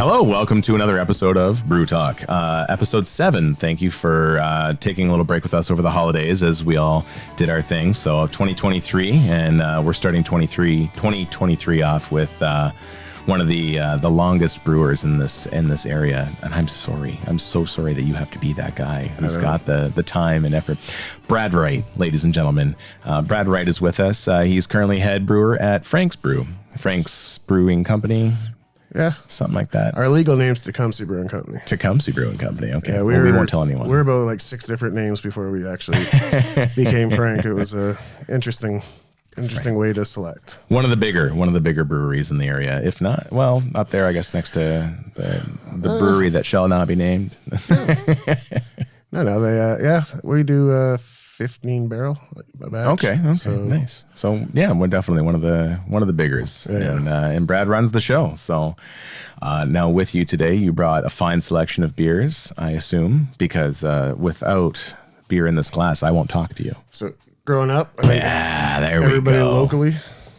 Hello, welcome to another episode of Brew Talk, episode 7. Thank you for taking a little break with us over the holidays as we all did our thing. So 2023, and we're starting 2023 off with one of the longest brewers in this area. And I'm so sorry that you have to be that guy who's got the time and effort. Brad Wright, ladies and gentlemen. Brad Wright is with us. He's currently head brewer at Frank's Brewing Company. Yeah. Something like that. Our legal name's Tecumseh Brewing Company. Tecumseh Brewing Company. Okay. Yeah, we won't tell anyone. We're about like 6 different names before we actually became Frank. It was a interesting way to select. One of the bigger breweries in the area, if not, well, up there, I guess, next to the brewery that shall not be named. No, we do 15 barrel a batch. Okay, so, nice. So yeah, we're definitely one of the biggers, and Brad runs the show. So now with you today, you brought a fine selection of beers, I assume, because without beer in this glass, I won't talk to you. So growing up, I think everybody locally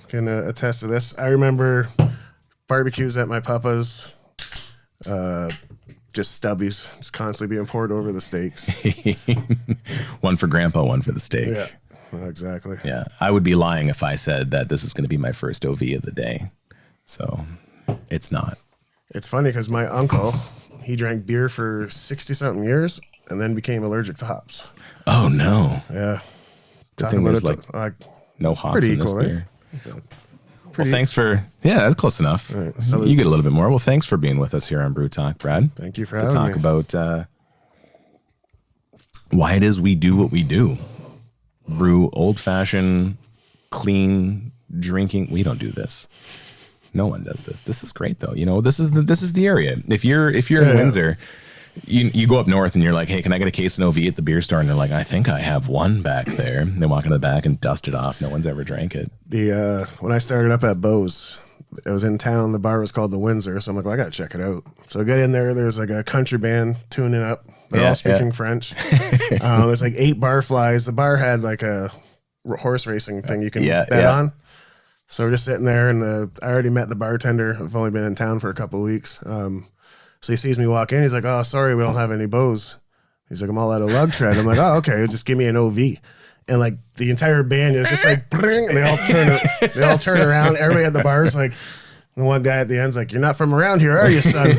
can attest to this. I remember barbecues at my papa's. Just stubbies, just constantly being poured over the steaks. One for grandpa, one for the steak. Yeah, exactly. Yeah, I would be lying if I said that this is going to be my first OV of the day. So it's not. It's funny because my uncle, he drank beer for 60-something years and then became allergic to hops. Oh, no. Yeah. Good thing there's no hops in this beer. Right? Well, thanks that's close enough. Right, so you get a little bit more. Well, thanks for being with us here on Brew Talk, Brad. Thank you for having me. To talk about why it is we do what we do. Brew old-fashioned, clean drinking. We don't do this. No one does this. This is great, though. You know, this is the area. If you're in Windsor, you go up north and you're like, hey, can I get a case of OV at the beer store? And they're like, I think I have one back there. And they walk in the back and dust it off. No one's ever drank it. When I started up at Beau's, I was in town. The bar was called the Windsor. So I'm like, well, I got to check it out. So I get in there. There's like a country band tuning up. They're all speaking French. There's like 8 bar flies. The bar had like a horse racing thing you can bet on. So we're just sitting there, and I already met the bartender. I've only been in town for a couple of weeks. So he sees me walk in. He's like, oh, sorry, we don't have any Beau's. He's like, I'm all out of lug tread. I'm like, oh, okay, just give me an OV. And like the entire band is just like, and they all turn around. Everybody at the bar is like, the one guy at the end's like, you're not from around here, are you, son?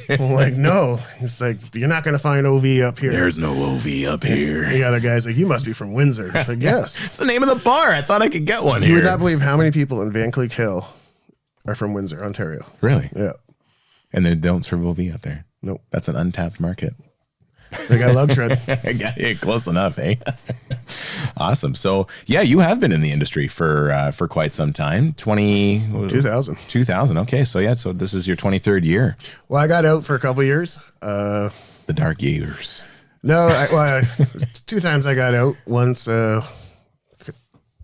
I'm like, no. He's like, you're not going to find OV up here. There's no OV up here. The other guy's like, you must be from Windsor. It's like, yes. It's the name of the bar. I thought I could get one here. You would not believe how many people in Van Cleek Hill are from Windsor, Ontario. Really? Yeah. And they don't serve OV out there. Nope. That's an untapped market. They got lug tread. Yeah, close enough, eh? Awesome. So, yeah, you have been in the industry for quite some time. 2000. 2000. Okay. So this is your 23rd year. Well, I got out for a couple of years. The dark years. No, 2 times I got out. Once,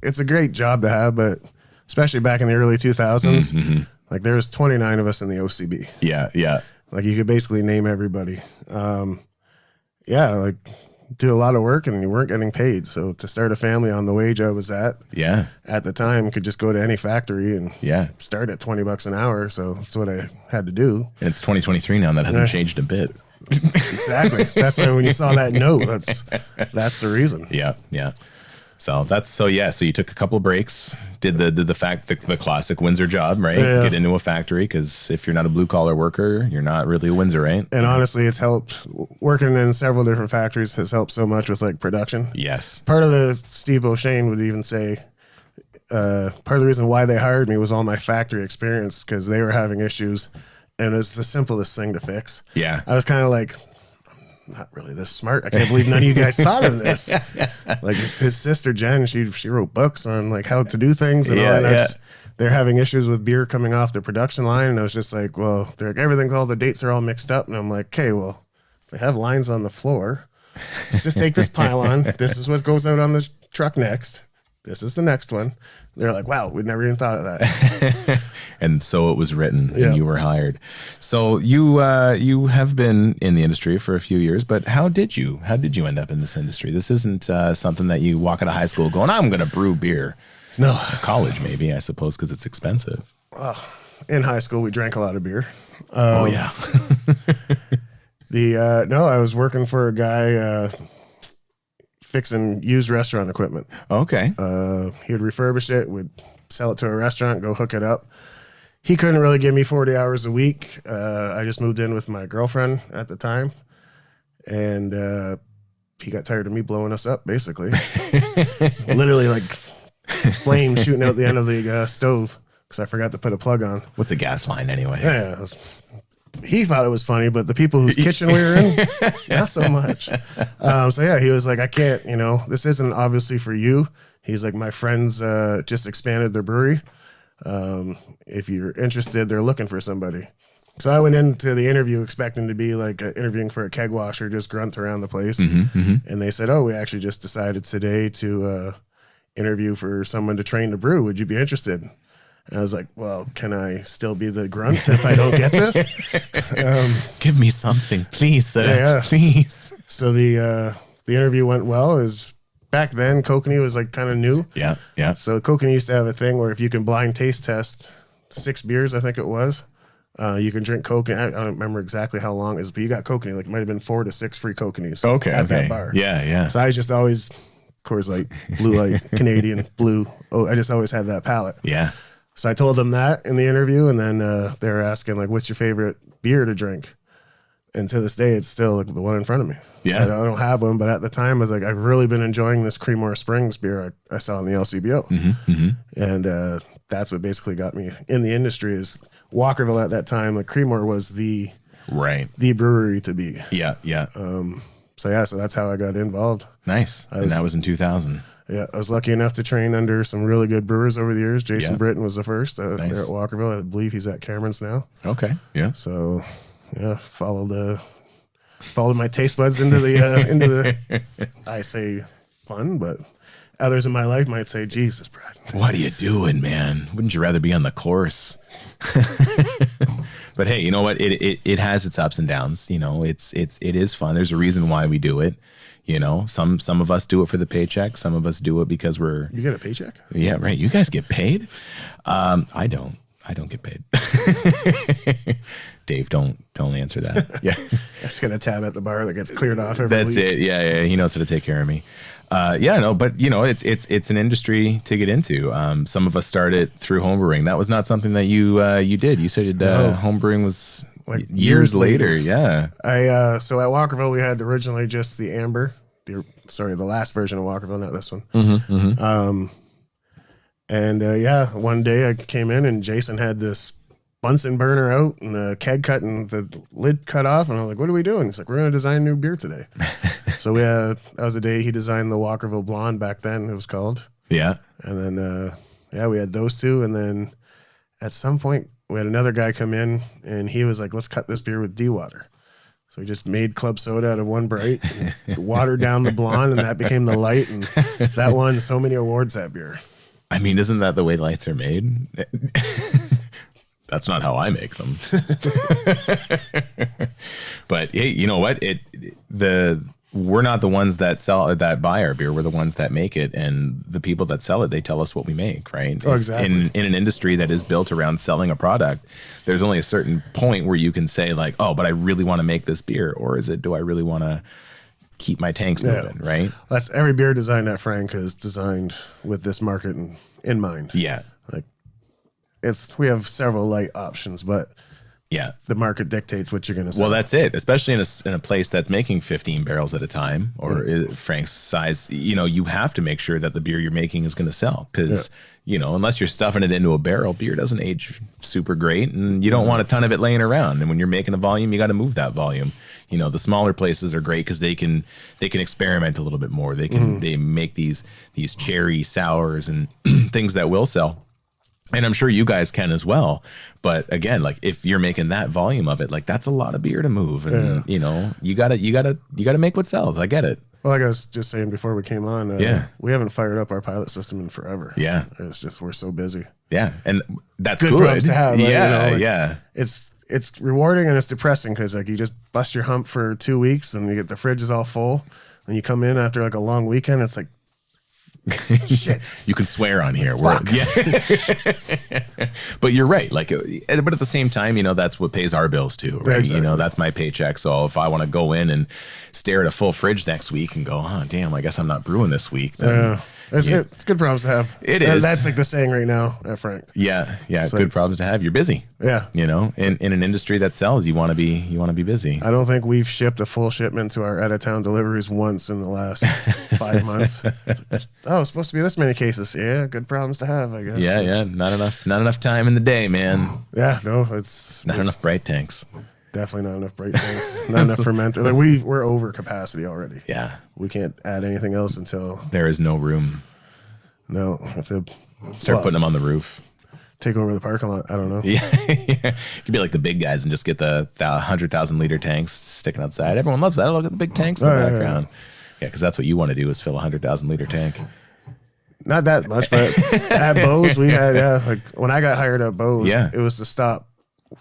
it's a great job to have, but especially back in the early 2000s, like there was 29 of us in the OCB. Yeah. Like you could basically name everybody. Like do a lot of work and you weren't getting paid. So to start a family on the wage I was at the time, could just go to any factory and start at $20 an hour. So that's what I had to do. And it's 2023 now, and that hasn't changed a bit. Exactly. That's why when you saw that note, that's the reason. Yeah. So so you took a couple of breaks, did the classic Windsor job, right? Yeah. Get into a factory, because if you're not a blue collar worker, you're not really a Windsor, right? And honestly, it's helped. Working in several different factories has helped so much with like production. Yes. Part of the Steve O'Shane would even say, part of the reason why they hired me was all my factory experience, because they were having issues, and it was the simplest thing to fix. Yeah. I was kind of like, not really this smart. I can't believe none of you guys thought of this. Like his sister Jen, she wrote books on like how to do things and all that. They're having issues with beer coming off the production line, and I was just like, well, they're like, all the dates are all mixed up, and I'm like, okay, well, they have lines on the floor. Let's just take this pylon. This is what goes out on this truck next. This is the next one. They're like, wow, we'd never even thought of that. And so it was written, and you were hired. So you have been in the industry for a few years, but how did you end up in this industry? This isn't something that you walk out of high school going, I'm going to brew beer. No. College, maybe, I suppose, because it's expensive. in high school, we drank a lot of beer. Oh yeah. No, I was working for a guy fixing used restaurant equipment. Okay. He would refurbish it, would sell it to a restaurant, go hook it up. He couldn't really give me 40 hours a week. I just moved in with my girlfriend at the time, and he got tired of me blowing us up, basically. Literally like flames shooting out the end of the stove because I forgot to put a plug on. What's a gas line anyway? Yeah. He thought it was funny, but the people whose kitchen we were in, not so much. So yeah, he was like, I can't, this isn't obviously for you. He's like, my friends just expanded their brewery. If you're interested, they're looking for somebody. So I went into the interview expecting to be like interviewing for a keg washer, just grunt around the place. And they said, oh, we actually just decided today to interview for someone to train to brew. Would you be interested? And I was like, well, can I still be the grunt if I don't get this? Give me something, please, sir. Yeah. Please. So the interview went well. Back then, Kokanee was like kind of new. Yeah, yeah. So Kokanee used to have a thing where if you can blind taste test 6 beers, I think it was, you can drink Kokanee. I don't remember exactly how long it is, but you got Kokanee. Like it might have been 4 to 6 free Kokanees at that bar. Yeah, yeah. So I just always, Coors Light, Blue Light, Canadian, Blue. Oh, I just always had that palate. Yeah. So I told them that in the interview, and then they were asking like, "What's your favorite beer to drink?" And to this day, it's still like the one in front of me. Yeah, I don't have one, but at the time, I was like, I've really been enjoying this Creemore Springs beer I saw in the LCBO, and that's what basically got me in the industry. Is Walkerville at that time? Like Creemore was the brewery to be. Yeah, yeah. So that's how I got involved. Nice, and that was in 2000. Yeah, I was lucky enough to train under some really good brewers over the years. Jason Britton was the first there at Walkerville. I believe he's at Cameron's now. Okay, yeah. So, yeah, followed my taste buds into the I say fun, but others in my life might say, Jesus, Brad. What are you doing, man? Wouldn't you rather be on the course? But hey, you know what? It has its ups and downs. It is fun. There's a reason why we do it. Some of us do it for the paycheck. Some of us do it because You get a paycheck? Yeah, right. You guys get paid? I don't get paid. Dave, don't answer that. Yeah. I just got a tab at the bar that gets cleared off every That's week. it. Yeah. He knows how to take care of me. But it's an industry to get into. Some of us started through homebrewing. That was not something that you did. You said homebrewing was like years later. Yeah. So at Walkerville, we had originally just the amber. The last version of Walkerville, not this one. One day I came in and Jason had this Bunsen burner out and the keg cut and the lid cut off, and I was like, "What are we doing?" He's like, "We're gonna design new beer today." So that was the day he designed the Walkerville Blonde. Back then, it was called. Yeah. And then we had those two, and then at some point we had another guy come in and he was like, "Let's cut this beer with D-water." So we just made club soda out of one Bright, watered down the blonde, and that became the light, and that won so many awards, that beer. I mean, isn't that the way lights are made? That's not how I make them. But hey, you know what? We're not the ones that buy our beer. We're the ones that make it, and the people that sell it, they tell us what we make, right? Oh, exactly. In an industry that is built around selling a product, there's only a certain point where you can say like, oh, but I really want to make this beer, or do I really want to keep my tanks moving, right? That's every beer designed at Frank is designed with this market in mind. Yeah. Like we have several light options, but yeah, the market dictates what you're going to sell. Well, that's it. Especially in a place that's making 15 barrels at a time, or Frank's size. You have to make sure that the beer you're making is going to sell, because unless you're stuffing it into a barrel, beer doesn't age super great, and you don't want a ton of it laying around. And when you're making a volume, you got to move that volume. The smaller places are great because they can experiment a little bit more. They make these cherry sours and things that will sell. And I'm sure you guys can as well. But again, like if you're making that volume of it, like that's a lot of beer to move. And you gotta make what sells. I get it. Well, like I was just saying before we came on, we haven't fired up our pilot system in forever. Yeah. It's just, we're so busy. Yeah. And that's good. Drums to have. Yeah. It's rewarding and it's depressing because like you just bust your hump for 2 weeks and you get the fridge is all full and you come in after like a long weekend. It's like Shit. You can swear on here. Fuck. Yeah. But you're right. Like, but at the same time, you know, that's what pays our bills too, right? Exactly. You know, that's my paycheck. So if I want to go in and stare at a full fridge next week and go, oh, damn, I guess I'm not brewing this week. Then, It's good problems to have. It is. That's like the saying right now at Frank. yeah. Good like- problems to have. You're busy. Yeah. You know, in an industry that sells, you want to be busy. I don't think we've shipped a full shipment to our out-of-town deliveries once in the last 5 months. Oh, it's supposed to be this many cases. Yeah, good problems to have, I guess. Yeah. Not enough time in the day, man. Yeah, no, it's Not enough bright tanks. definitely not enough bright tanks. Not enough fermenter. Like we're over capacity already. Yeah. We can't add anything else until There is no room. have to Start putting them on the roof. take over the parking lot. I don't know. Yeah. You could be like the big guys and just get the 100,000 liter tanks sticking outside. Everyone loves that. Look at the big tanks in the background. Yeah, because that's what you want to do is fill a 100,000 liter tank. Not that much, but at Bose we had like when I got hired at Bose, it was to stop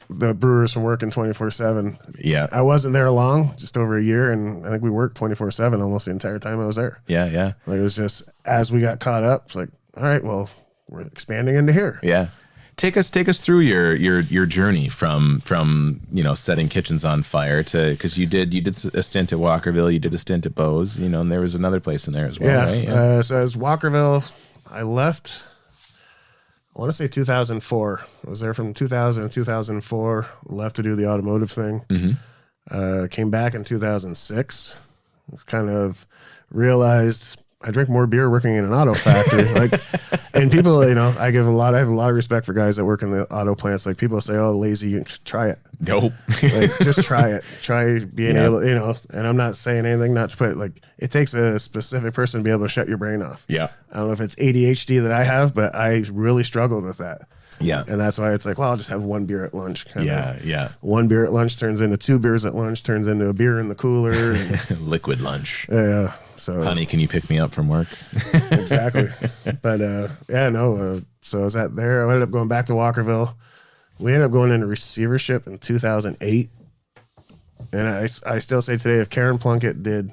the brewers from working 24/7. Yeah. I wasn't there long, just over a year, and I think we worked 24/7 almost the entire time I was there. Yeah. Like it was just as we got caught up, it's like, all right, well, we're expanding into here. Yeah. Take us through your journey from you know, setting kitchens on fire to, because you did a stint at Walkerville, you did a stint at Bose, you know, and there was another place in there as well, right? Yeah. So as Walkerville, I left, I want to say 2004. I was there from 2000 to 2004, left to do the automotive thing. Came back in 2006. Kind of realized I drink more beer working in an auto factory. Like, and people, you know, I have a lot of respect for guys that work in the auto plants. Like people say, oh, lazy, you try it. Nope. Like just try it. Try being able, you know, and I'm not saying anything not to put, like, it takes a specific person to be able to shut your brain off. Yeah. I don't know if it's ADHD that I have, but I really struggled with that. Yeah. And that's why it's like, well, I'll just have one beer at lunch. Yeah. One beer at lunch turns into 2 beers at lunch, turns into a beer in the cooler. And, Liquid lunch. yeah. So Honey, can you pick me up from work? exactly. But so I was at there. I ended up going back to Walkerville. We ended up going into receivership in 2008. And I still say today, if Karen Plunkett did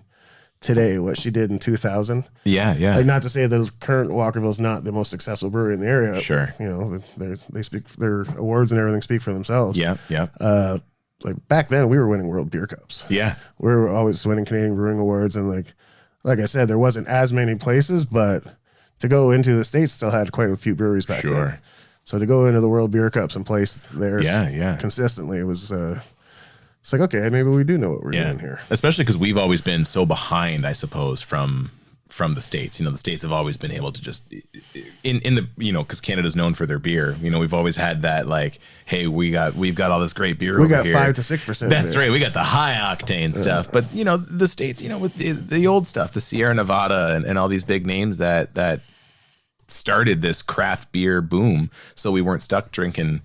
today what she did in 2000, Yeah. like, not to say the current Walkerville is not the most successful brewery in the area. Sure. You know, they speak, their awards and everything speak for themselves. Yeah. Like back then we were winning World Beer Cups. Yeah. We were always winning Canadian Brewing Awards, and like I said, there wasn't as many places, but to go into the States still had quite a few breweries back there. So to go into the World Beer Cups and place there consistently, it was it's like, okay, maybe we do know what we're doing here. Especially because we've always been so behind, I suppose, from the States. You know, the States have always been able to just in the, you know, because Canada's known for their beer. You know, we've always had that, like, hey, we've got all this great beer. We over got here. 5 to 6%. That's right. We got the high octane stuff. But you know, the States, you know, with the old stuff, the Sierra Nevada and all these big names that started this craft beer boom. So we weren't stuck drinking.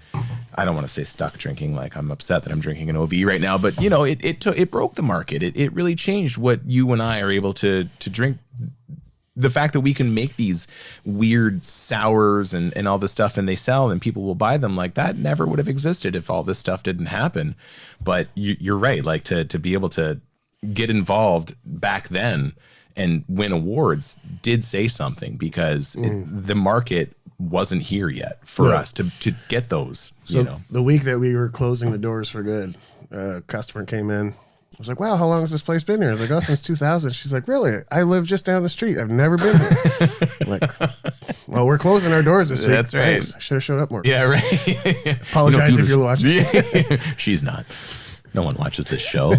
I don't want to say stuck drinking, like I'm upset that I'm drinking an OV right now, but you know, it broke the market. It really changed what you and I are able to drink. The fact that we can make these weird sours and all this stuff, and they sell and people will buy them, like that never would have existed if all this stuff didn't happen. But you're right. Like to be able to get involved back then and win awards did say something, because the market wasn't here yet for us to get those. So you know, the week that we were closing the doors for good, a customer came in. I was like, wow, how long has this place been here? I was like, oh, since 2000. She's like, really? I live just down the street. I've never been here. I'm like, well, we're closing our doors this week. That's right. Thanks. Should have showed up more. Yeah, right. Apologize if you're watching. She's not. No one watches this show.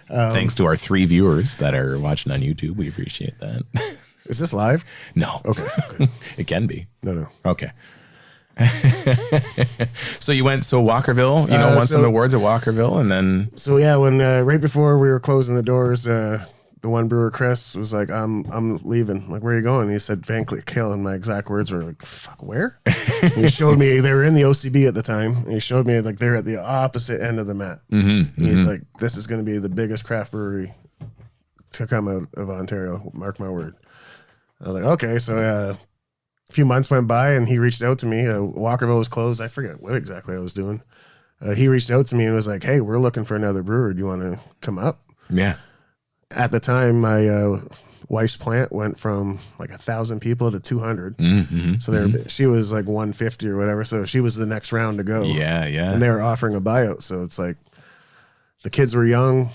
Thanks to our 3 viewers that are watching on YouTube. We appreciate that. Is this live? No. Okay. It can be. No. Okay. So Walkerville, you know, won some awards at Walkerville, and then. So yeah, when right before we were closing the doors, the one brewer, Chris, was like, I'm leaving. I'm like, where are you going? He said, Van Cleek, and my exact words were like, fuck, where? And he showed me, they were in the OCB at the time, and he showed me like they're at the opposite end of the map. And he's like, this is going to be the biggest craft brewery to come out of Ontario. Mark my word. I was like, okay. So a few months went by, and he reached out to me. Walkerville was closed. I forget what exactly I was doing. He reached out to me and was like, hey, we're looking for another brewer. Do you want to come up? Yeah. At the time, wife's plant went from like 1,000 people to 200. Mm-hmm. So she was like 150 or whatever. So she was the next round to go. Yeah, yeah. And they were offering a buyout. So it's like the kids were young.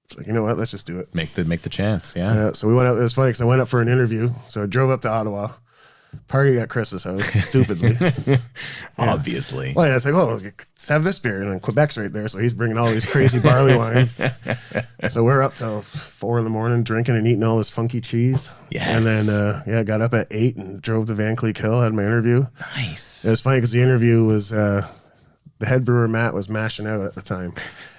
It's like, you know what? Let's just do it. Make the chance. Yeah. So we went up. It was funny because I went up for an interview. So I drove up to Ottawa. Party at Chris's house, stupidly. Obviously. Well, yeah, it's like, oh, let's have this beer. And then Quebec's right there. So he's bringing all these crazy barley wines. So we're up till 4 a.m. drinking and eating all this funky cheese. Yes. And then, got up at 8 and drove to Van Cleek Hill, had my interview. Nice. It was funny because the interview was, the head brewer, Matt, was mashing out at the time.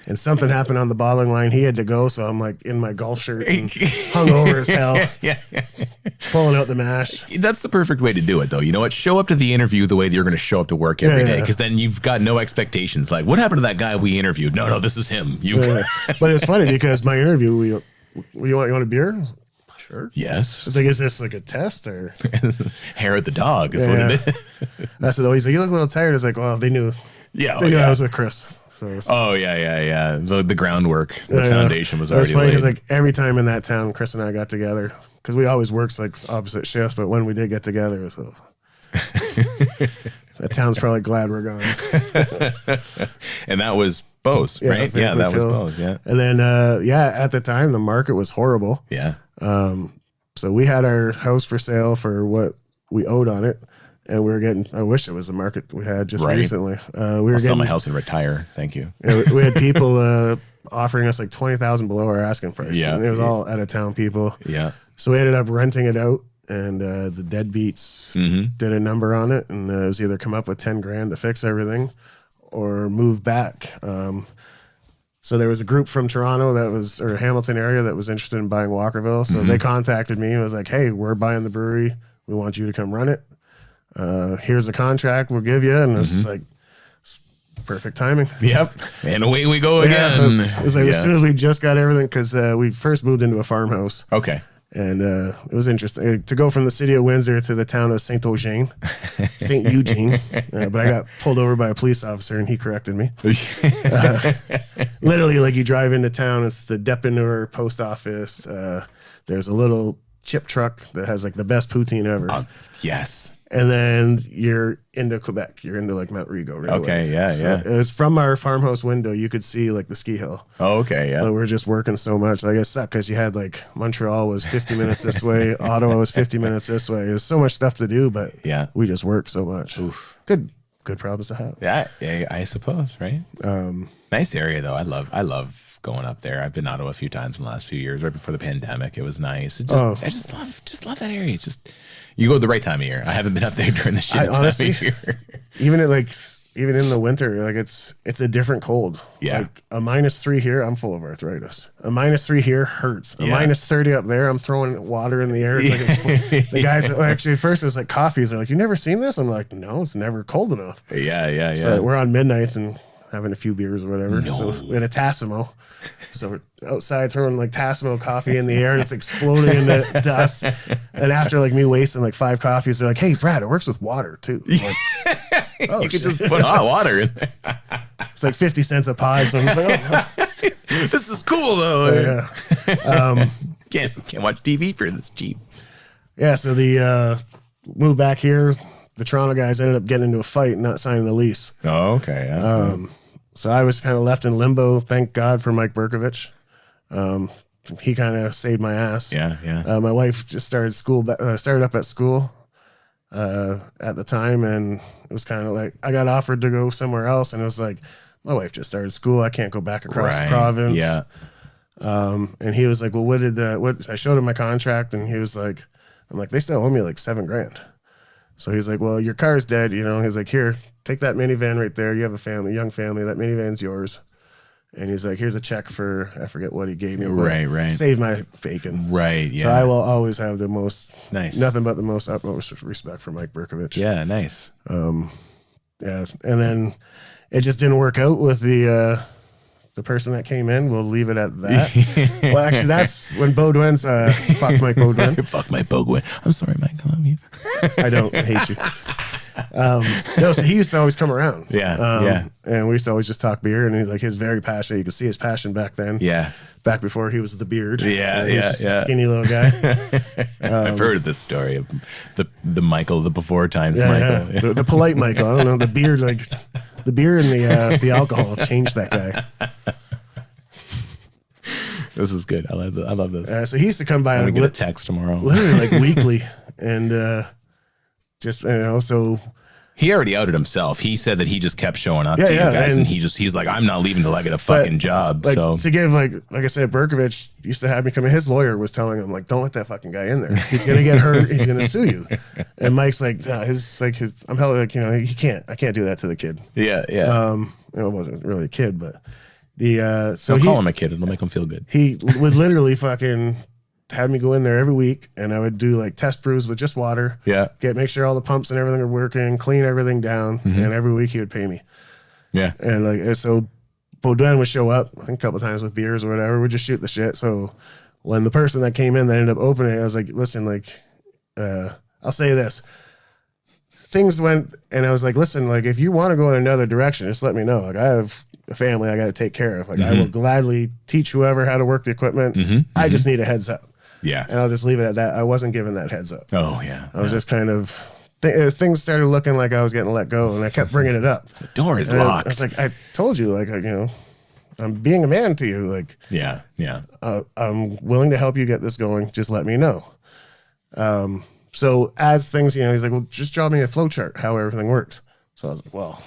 And something happened on the bottling line. He had to go. So I'm like in my golf shirt and hung over as hell. Yeah. Pulling out the mash. That's the perfect way to do it, though. You know what? Show up to the interview the way that you're going to show up to work every day, because then you've got no expectations. Like, what happened to that guy we interviewed? No, this is him. But it's funny because my interview, you want a beer? Sure. Yes. It's like, is this like a test or hair of the dog is what it is. That's it. He's like, you look a little tired. It's like, well, they knew. Yeah. They knew I was with Chris. So yeah. The groundwork, the foundation was already funny laid. because like every time in that town, Chris and I got together, because we always worked like opposite shifts, but when we did get together, so that town's probably glad we're gone. And that was Bose, right? Yeah, that was Bose. Yeah. And then at the time the market was horrible. Yeah. So we had our house for sale for what we owed on it. And we were getting, I wish it was the market we had just recently. I'll sell my house and retire. Thank you. We had people offering us like 20,000 below our asking price. Yeah. And it was all out of town people. Yeah. So we ended up renting it out, and the deadbeats did a number on it. And it was either come up with 10 grand to fix everything or move back. So there was a group from Toronto or Hamilton area that was interested in buying Walkerville. So they contacted me and was like, hey, we're buying the brewery. We want you to come run it. Here's a contract we'll give you. And it's just like, perfect timing. Yep. And away we go again. It was like as soon as we just got everything, because we first moved into a farmhouse. Okay. And it was interesting to go from the city of Windsor to the town of St. Eugene. But I got pulled over by a police officer and he corrected me. Literally, like you drive into town, it's the Deppeneur post office. There's a little chip truck that has like the best poutine ever. Yes. And then you're into Quebec. You're into like Mount Rigaud. Right away. Yeah. It was from our farmhouse window. You could see like the ski hill. Oh, okay. Yeah. But we're just working so much. Like it sucked because you had like Montreal was 50 minutes this way. Ottawa was 50 minutes this way. There's so much stuff to do, but we just work so much. Oof. Good problems to have. Yeah, I suppose, right? Nice area though. I love going up there. I've been to Ottawa a few times in the last few years. Right before the pandemic, it was nice. I just love that area. You go at the right time of year. I haven't been up there during the shit time of year. Even in the winter, like it's a different cold. Yeah. Like a -3 here, I'm full of arthritis. A -3 here hurts. A -30 up there, I'm throwing water in the air. It's like the guys actually at first it was like coffees. They're like, "You never seen this?" I'm like, "No, it's never cold enough." Yeah. So we're on midnights and having a few beers or whatever. No. So we had a Tassimo. So we're outside throwing like Tassimo coffee in the air and it's exploding into dust. And after like me wasting like 5 coffees, they're like, "Hey, Brad, it works with water too." Like, oh, you could just put hot water in there. It's like 50 cents a pod. So I'm just like, oh. This is cool though. Yeah. Can't watch TV for this cheap. Yeah. So the move back here, the Toronto guys ended up getting into a fight and not signing the lease. Oh, okay. Yeah. So I was kind of left in limbo. Thank God for Mike Berkovich. He kind of saved my ass. Yeah. My wife just started up at school at the time, and it was kind of like I got offered to go somewhere else, and it was like my wife just started school. I can't go back across the province. Yeah. And he was like, "Well, what?" I showed him my contract, and he was like, "I'm like, they still owe me like $7 grand." So he's like, "Well, your car's dead, you know." He's like, "Here, take that minivan right there. You have a young family. That minivan's yours." And he's like, "Here's a check for," I forget what he gave me. Right. Save my bacon. Right, yeah. So I will always have the most, nothing but the most utmost respect for Mike Berkovich. Yeah, nice. Yeah. And then it just didn't work out with the person that came in. We'll leave it at that. Well, actually, that's when Baudouin's fuck Mike Baudouin. Fuck Mike Baudouin. I'm sorry, Mike. I love you. I don't. I hate you. No, so he used to always come around. Yeah. And we used to always just talk beer, and he was very passionate. You could see his passion back then. Yeah. Back before he was the beard. Yeah, he was just a skinny little guy. I've heard this story of the Michael, the before times Michael. Yeah. The polite Michael. I don't know. The beard, the beer and the alcohol changed that guy. This is good. I love this. So he used to come by I'm and gonna get a text tomorrow. literally weekly, and just so. He already outed himself. He said that he just kept showing up to you guys, and he's like, I'm not leaving till I get a fucking job. So to give like I said, Berkovich used to have me come in. His lawyer was telling him like, don't let that fucking guy in there. He's gonna get hurt. He's gonna sue you. And Mike's like, nah, I'm held like I can't do that to the kid. Yeah. It wasn't really a kid, but so call him a kid. It'll make him feel good. He would literally fucking have me go in there every week, and I would do like test brews with just water. Yeah. Make sure all the pumps and everything are working, clean everything down, and every week he would pay me. Yeah. And so Baudouin would show up, I think a couple times with beers or whatever. We'd just shoot the shit. So when the person that came in that ended up opening, I was like, listen, I'll say this. Things went, and I was like, listen, if you want to go in another direction, just let me know. I have a family I got to take care of. I will gladly teach whoever how to work the equipment. I just need a heads up. Yeah. And I'll just leave it at that. I wasn't given that heads up. Oh, yeah. I was just kind of, things started looking like I was getting let go, and I kept bringing it up. The door is and locked. I was like, I told you, I'm being a man to you. Yeah. I'm willing to help you get this going. Just let me know. So as things, he's like, well, just draw me a flow chart, how everything works. So I was like, well,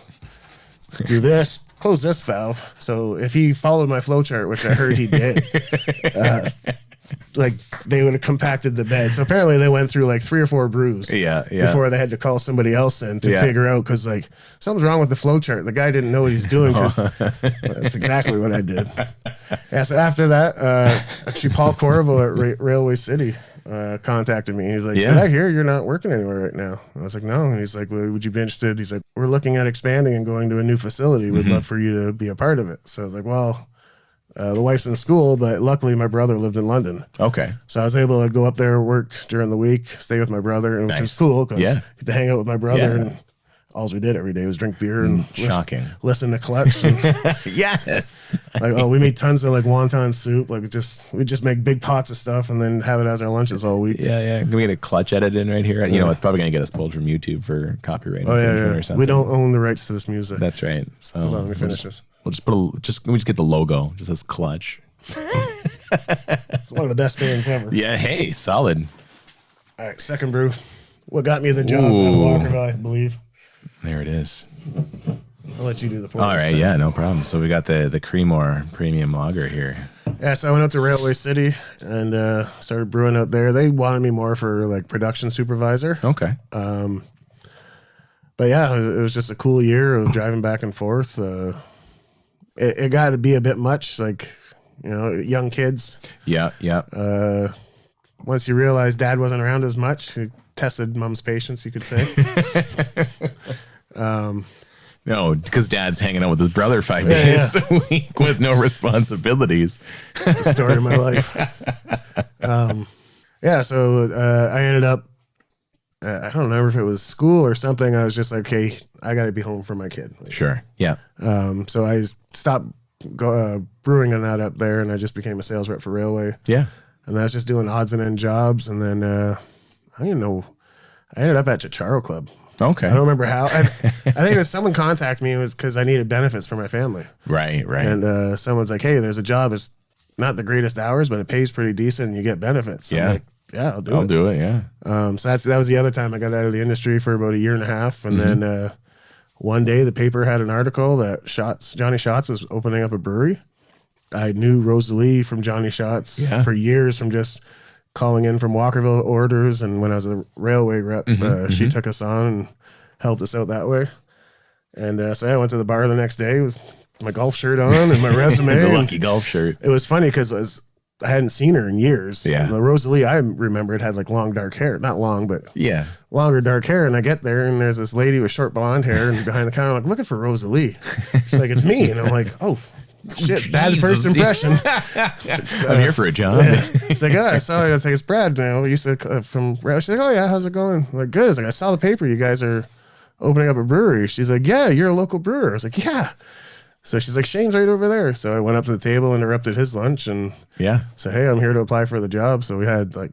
do this, close this valve. So if he followed my flow chart, which I heard he did, they would have compacted the bed. So apparently they went through 3 or 4 brews before they had to call somebody else in to figure out, because something's wrong with the flow chart. The guy didn't know what he's doing. That's exactly what I did. Yeah. So after that, actually Paul Corvo at Railway City contacted me. He's like, did I hear you're not working anywhere right now? I was like, no. And he's like, well, would you be interested? He's like, we're looking at expanding and going to a new facility. We'd love for you to be a part of it. So I was like, well, the wife's in school, but luckily my brother lived in London. Okay. So I was able to go up there, work during the week, stay with my brother, which was cool because I get to hang out with my brother. And all we did every day was drink beer and shocking. Listen to Clutch. And Yes. we made tons of wonton soup. We just make big pots of stuff and then have it as our lunches all week. Yeah. Can we get a Clutch edit in right here? It's probably gonna get us pulled from YouTube for copyright. Or something. We don't own the rights to this music. That's right. So hold on, let me finish this. We'll just we just get the logo. Just as Clutch. It's one of the best bands ever. Yeah. Hey, solid. All right, second brew. What got me the job at Walkerville, I believe. There it is. I'll let you do the pour. All right, yeah, no problem. So we got the Creemore premium lager here. Yeah, so I went out to Railway City and started brewing out there. They wanted me more for production supervisor. Okay. But yeah, it was just a cool year of driving back and forth. It got to be a bit much, young kids. Yeah. Once you realize Dad wasn't around as much, it tested Mom's patience, you could say. No, because Dad's hanging out with his brother 5 days a week with no responsibilities. The story of my life. So I ended up, I don't remember if it was school or something. I was just like, okay, I got to be home for my kid. Sure. Yeah. So I stopped brewing on that up there, and I just became a sales rep for Railway. Yeah. And I was just doing odds and end jobs. And then I didn't know, I ended up at Chicharo Club. Okay. I don't remember how. I think it was someone contacted me. It was because I needed benefits for my family. Right. And someone's like, hey, there's a job. It's not the greatest hours, but it pays pretty decent and you get benefits. So I'm like, yeah, I'll do it. Yeah. So that was the other time I got out of the industry for about 1.5 years. And then one day the paper had an article that Johnny Shots was opening up a brewery. I knew Rosalie from Johnny Shots for years from just calling in from Walkerville orders. And when I was a Railway rep, she took us on and helped us out that way. And so I went to the bar the next day with my golf shirt on and my resume. The lucky golf shirt. It was funny because I hadn't seen her in years. Yeah. And the Rosalie I remembered had long dark hair. Not long, but longer dark hair. And I get there and there's this lady with short blonde hair and behind the counter, I'm like, looking for Rosalie. She's like, it's me. And I'm like, oh, shit, bad first impression. I'm here for a job. It's like, I saw it. It's like, it's Brad now. We used to from She's like, oh yeah, how's it going? I'm like, good. It's like, I saw the paper. You guys are opening up a brewery. She's like, yeah, you're a local brewer. I was like, yeah. So she's like, Shane's right over there. So I went up to the table, interrupted his lunch, and said, hey, I'm here to apply for the job. So we had like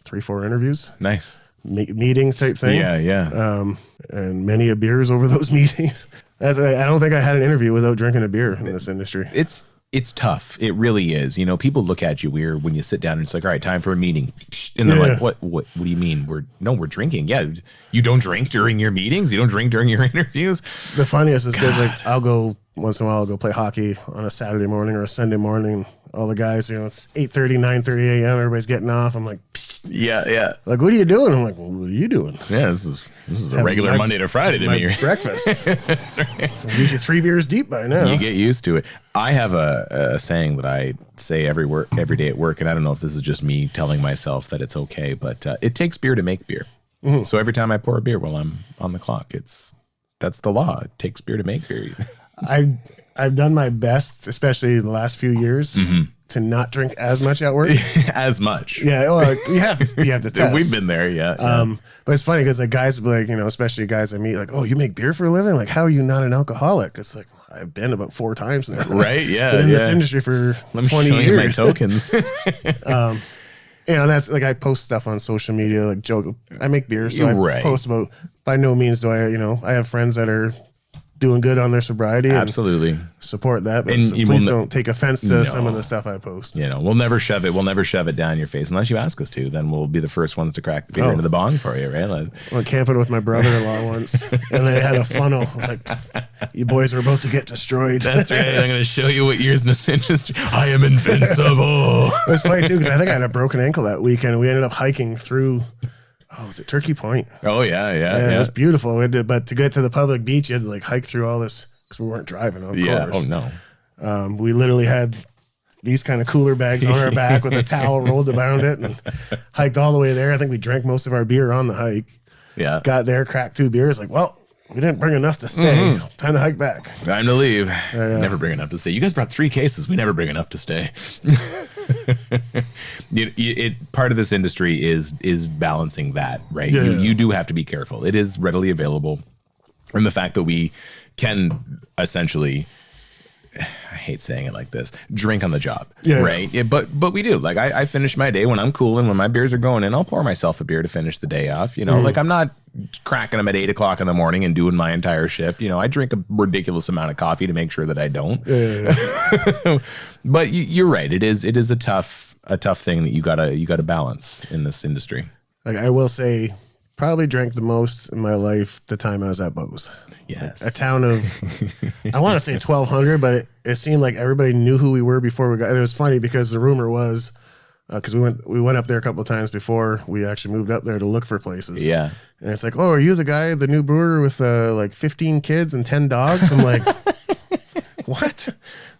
3-4 interviews. Nice. Meetings type thing. Yeah. And many a beers over those meetings. I don't think I had an interview without drinking a beer in this industry. It's tough. It really is. You know, people look at you weird when you sit down and it's like, all right, time for a meeting. And they're like, what do you mean? We're drinking. Yeah. You don't drink during your meetings. You don't drink during your interviews. The funniest is because like I'll go once in a while, I'll go play hockey on a Saturday morning or a Sunday morning. All the guys, you know, it's 8:30, 9:30 a.m. Everybody's getting off. I'm like, psst. Yeah. Like, what are you doing? I'm like, well, what are you doing? Yeah, this is a regular Monday to Friday to me. Breakfast. That's right. So I'm usually 3 beers deep by now. You get used to it. I have a saying that I say every day at work, and I don't know if this is just me telling myself that it's okay, but it takes beer to make beer. Mm-hmm. So every time I pour a beer while I'm on the clock, that's the law. It takes beer to make beer. I've done my best, especially the last few years, to not drink as much at work. As much. Yeah, well, you have to test. We've been there, yeah. But it's funny because like guys, like, you know, especially guys I meet, like, oh, you make beer for a living? Like, how are you not an alcoholic? It's like, I've been about 4 times now. Right, yeah. Been in this industry for 20 years. You my tokens. You know, that's like I post stuff on social media, like joke. I make beer, so I post about. By no means do I, you know, I have friends that are doing good on their sobriety. Absolutely. Support that. But please don't take offense to some of the stuff I post. You know, we'll never shove it down your face unless you ask us to. Then we'll be the first ones to crack the beer into the bong for you, right? I went camping with my brother-in-law once, and they had a funnel. I was like, you boys are about to get destroyed. That's right. I'm going to show you what years in this industry. I am invincible. It was funny, too, because I think I had a broken ankle that weekend. We ended up hiking through... Oh, was it Turkey Point? Oh, yeah. It was beautiful. But to get to the public beach, you had to like hike through all this because we weren't driving, of course. Oh, no. We literally had these kind of cooler bags on our back with a towel rolled around it and hiked all the way there. I think we drank most of our beer on the hike. Yeah. Got there, cracked 2 beers. Like, well, we didn't bring enough to stay. Time to hike back. Time to leave. Never bring enough to stay. You guys brought 3 cases. We never bring enough to stay. Part of this industry is balancing that, right? Yeah. You do have to be careful. It is readily available. And the fact that we can essentially, I hate saying it like this, drink on the job, right? Yeah, but we do. Like I finish my day when I'm cooling, when my beers are going in, I'll pour myself a beer to finish the day off. You know, like I'm not cracking them at 8 o'clock in the morning and doing my entire shift. You know, I drink a ridiculous amount of coffee to make sure that I don't. But you're right. It is a tough thing that you gotta balance in this industry. Like I will say, probably drank the most in my life the time I was at Bose. Yes. A town of, I want to say 1,200, but it seemed like everybody knew who we were before we got. And it was funny because the rumor was, because we went up there a couple of times before we actually moved up there to look for places. Yeah. And it's like, oh, are you the guy, the new brewer with like 15 kids and 10 dogs? I'm like, what?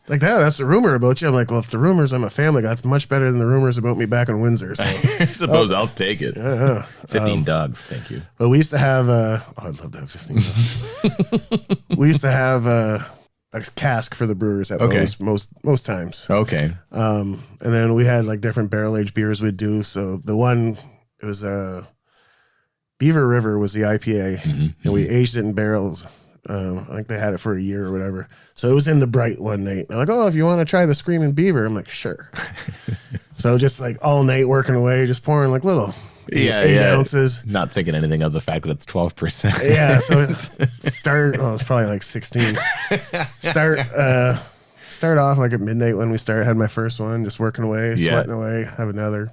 Like that's the rumor about you. I'm like, well, if the rumors I'm a family guy, that's much better than the rumors about me back in Windsor. So I suppose I'll take it. Yeah. 15 dogs, thank you. But we used to have I'd love to have 15 dogs. We used to have a cask for the brewers at Bose most times. Okay. And then we had like different barrel aged beers we'd do. So the one, it was Beaver River was the IPA, and we aged it in barrels. I think they had it for a year or whatever. So it was in the Bright one night. They're like, oh, if you want to try the Screaming Beaver, I'm like, sure. So just like all night working away, just pouring like little 8 ounces. Not thinking anything of the fact that it's 12%. Yeah. So it's probably like 16. Start off like at midnight when we started. Had my first one, just working away, sweating away. Have another.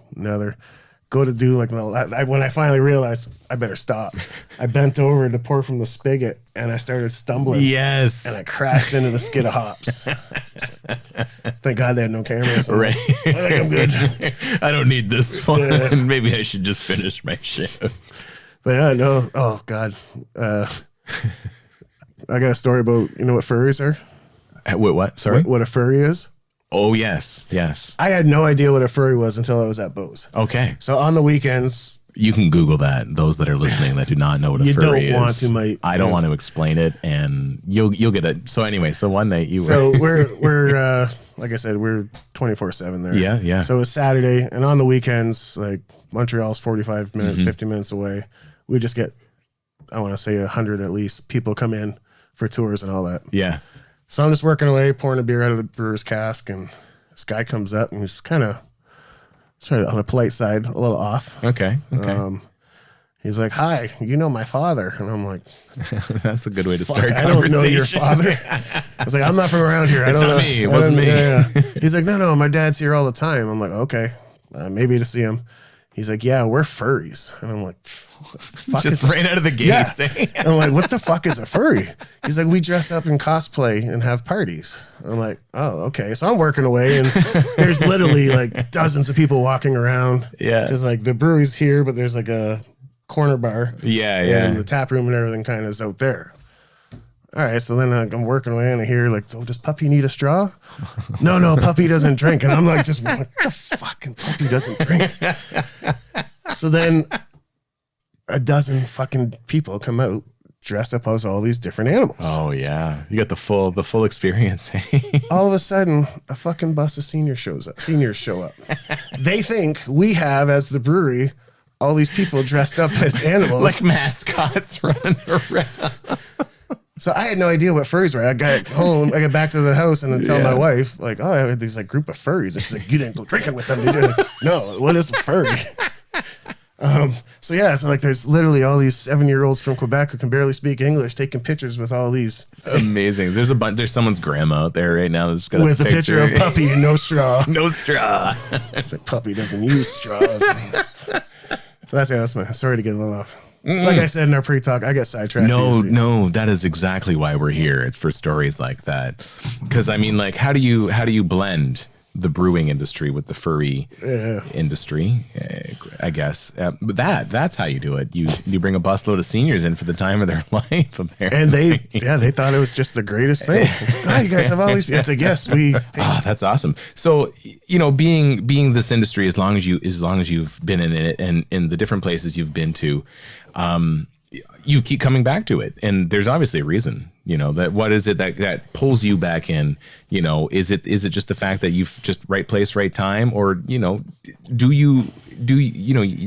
Go to do like when I finally realized I better stop. I bent over to pour from the spigot and I started stumbling. Yes. And I crashed into the skid of hops. Thank God they had no cameras. Right. I think I'm good. I don't need this one. Yeah. Maybe I should just finish my shift. But yeah, no. Oh God. I got a story about, you know what furries are? What? Sorry? What a furry is? Oh, yes. I had no idea what a furry was until I was at Bose. Okay. So on the weekends... You can Google that, those that are listening that do not know what a furry is. You don't want to, mate. I don't want to explain it, and you'll get it. So anyway, one night you were... So we're like I said, we're 24/7 there. Yeah. So it was Saturday, and on the weekends, like Montreal's 45 minutes, 50 minutes away. We just get I want to say 100 at least people come in for tours and all that. Yeah. So I'm just working away, pouring a beer out of the brewer's cask, and this guy comes up and he's kind of on a polite side, a little off. Okay. Okay. He's like, "Hi, you know my father," and I'm like, "That's a good way to start. I don't know your father." I was like, "I'm not from around here. I don't know." Me. It wasn't me. Yeah. He's like, "No, my dad's here all the time." I'm like, "Okay, maybe to see him." He's like, "Yeah, we're furries," and I'm like, "Fuck!" Just right out of the gates. Yeah. I'm like, "What the fuck is a furry?" He's like, "We dress up in cosplay and have parties." I'm like, "Oh, okay." So I'm working away, and there's literally like dozens of people walking around. Yeah, because like the brewery's here, but there's like a corner bar. Yeah. And the tap room and everything kind of is out there. All right, so then I'm working away and I hear like, "Oh, does Puppy need a straw?" No, Puppy doesn't drink. And I'm like, just what the fucking Puppy doesn't drink? So then a dozen fucking people come out dressed up as all these different animals. Oh yeah, you got the full experience. All of a sudden, a fucking bus of seniors show up. They think we have, as the brewery, all these people dressed up as animals. Like mascots running around. So I had no idea what furries were. I got home, I got back to the house and then tell my wife, like, "Oh, I had these like group of furries." And she's like, "You didn't go drinking with them, did you?" Like, "No, what is a furry?" So like there's literally all these 7-year-olds from Quebec who can barely speak English taking pictures with all these. Amazing. There's someone's grandma out there right now that's got with a picture of Puppy and no straw. No straw. It's like Puppy doesn't use straws. So that's my, sorry to get a little off. Like I said in our pre-talk, I get sidetracked. No, that is exactly why we're here. It's for stories like that. Because I mean, like, how do you blend the brewing industry with the furry industry? I guess but that's how you do it. You bring a busload of seniors in for the time of their life, apparently. And they thought it was just the greatest thing. Oh, you guys have all these. It's like, yes, we. Oh, that's awesome. So being this industry, as long as you've been in it and in the different places you've been to, you keep coming back to it, and there's obviously a reason. That what is it that pulls you back in? Is it just the fact that you've just right place, right time, or do you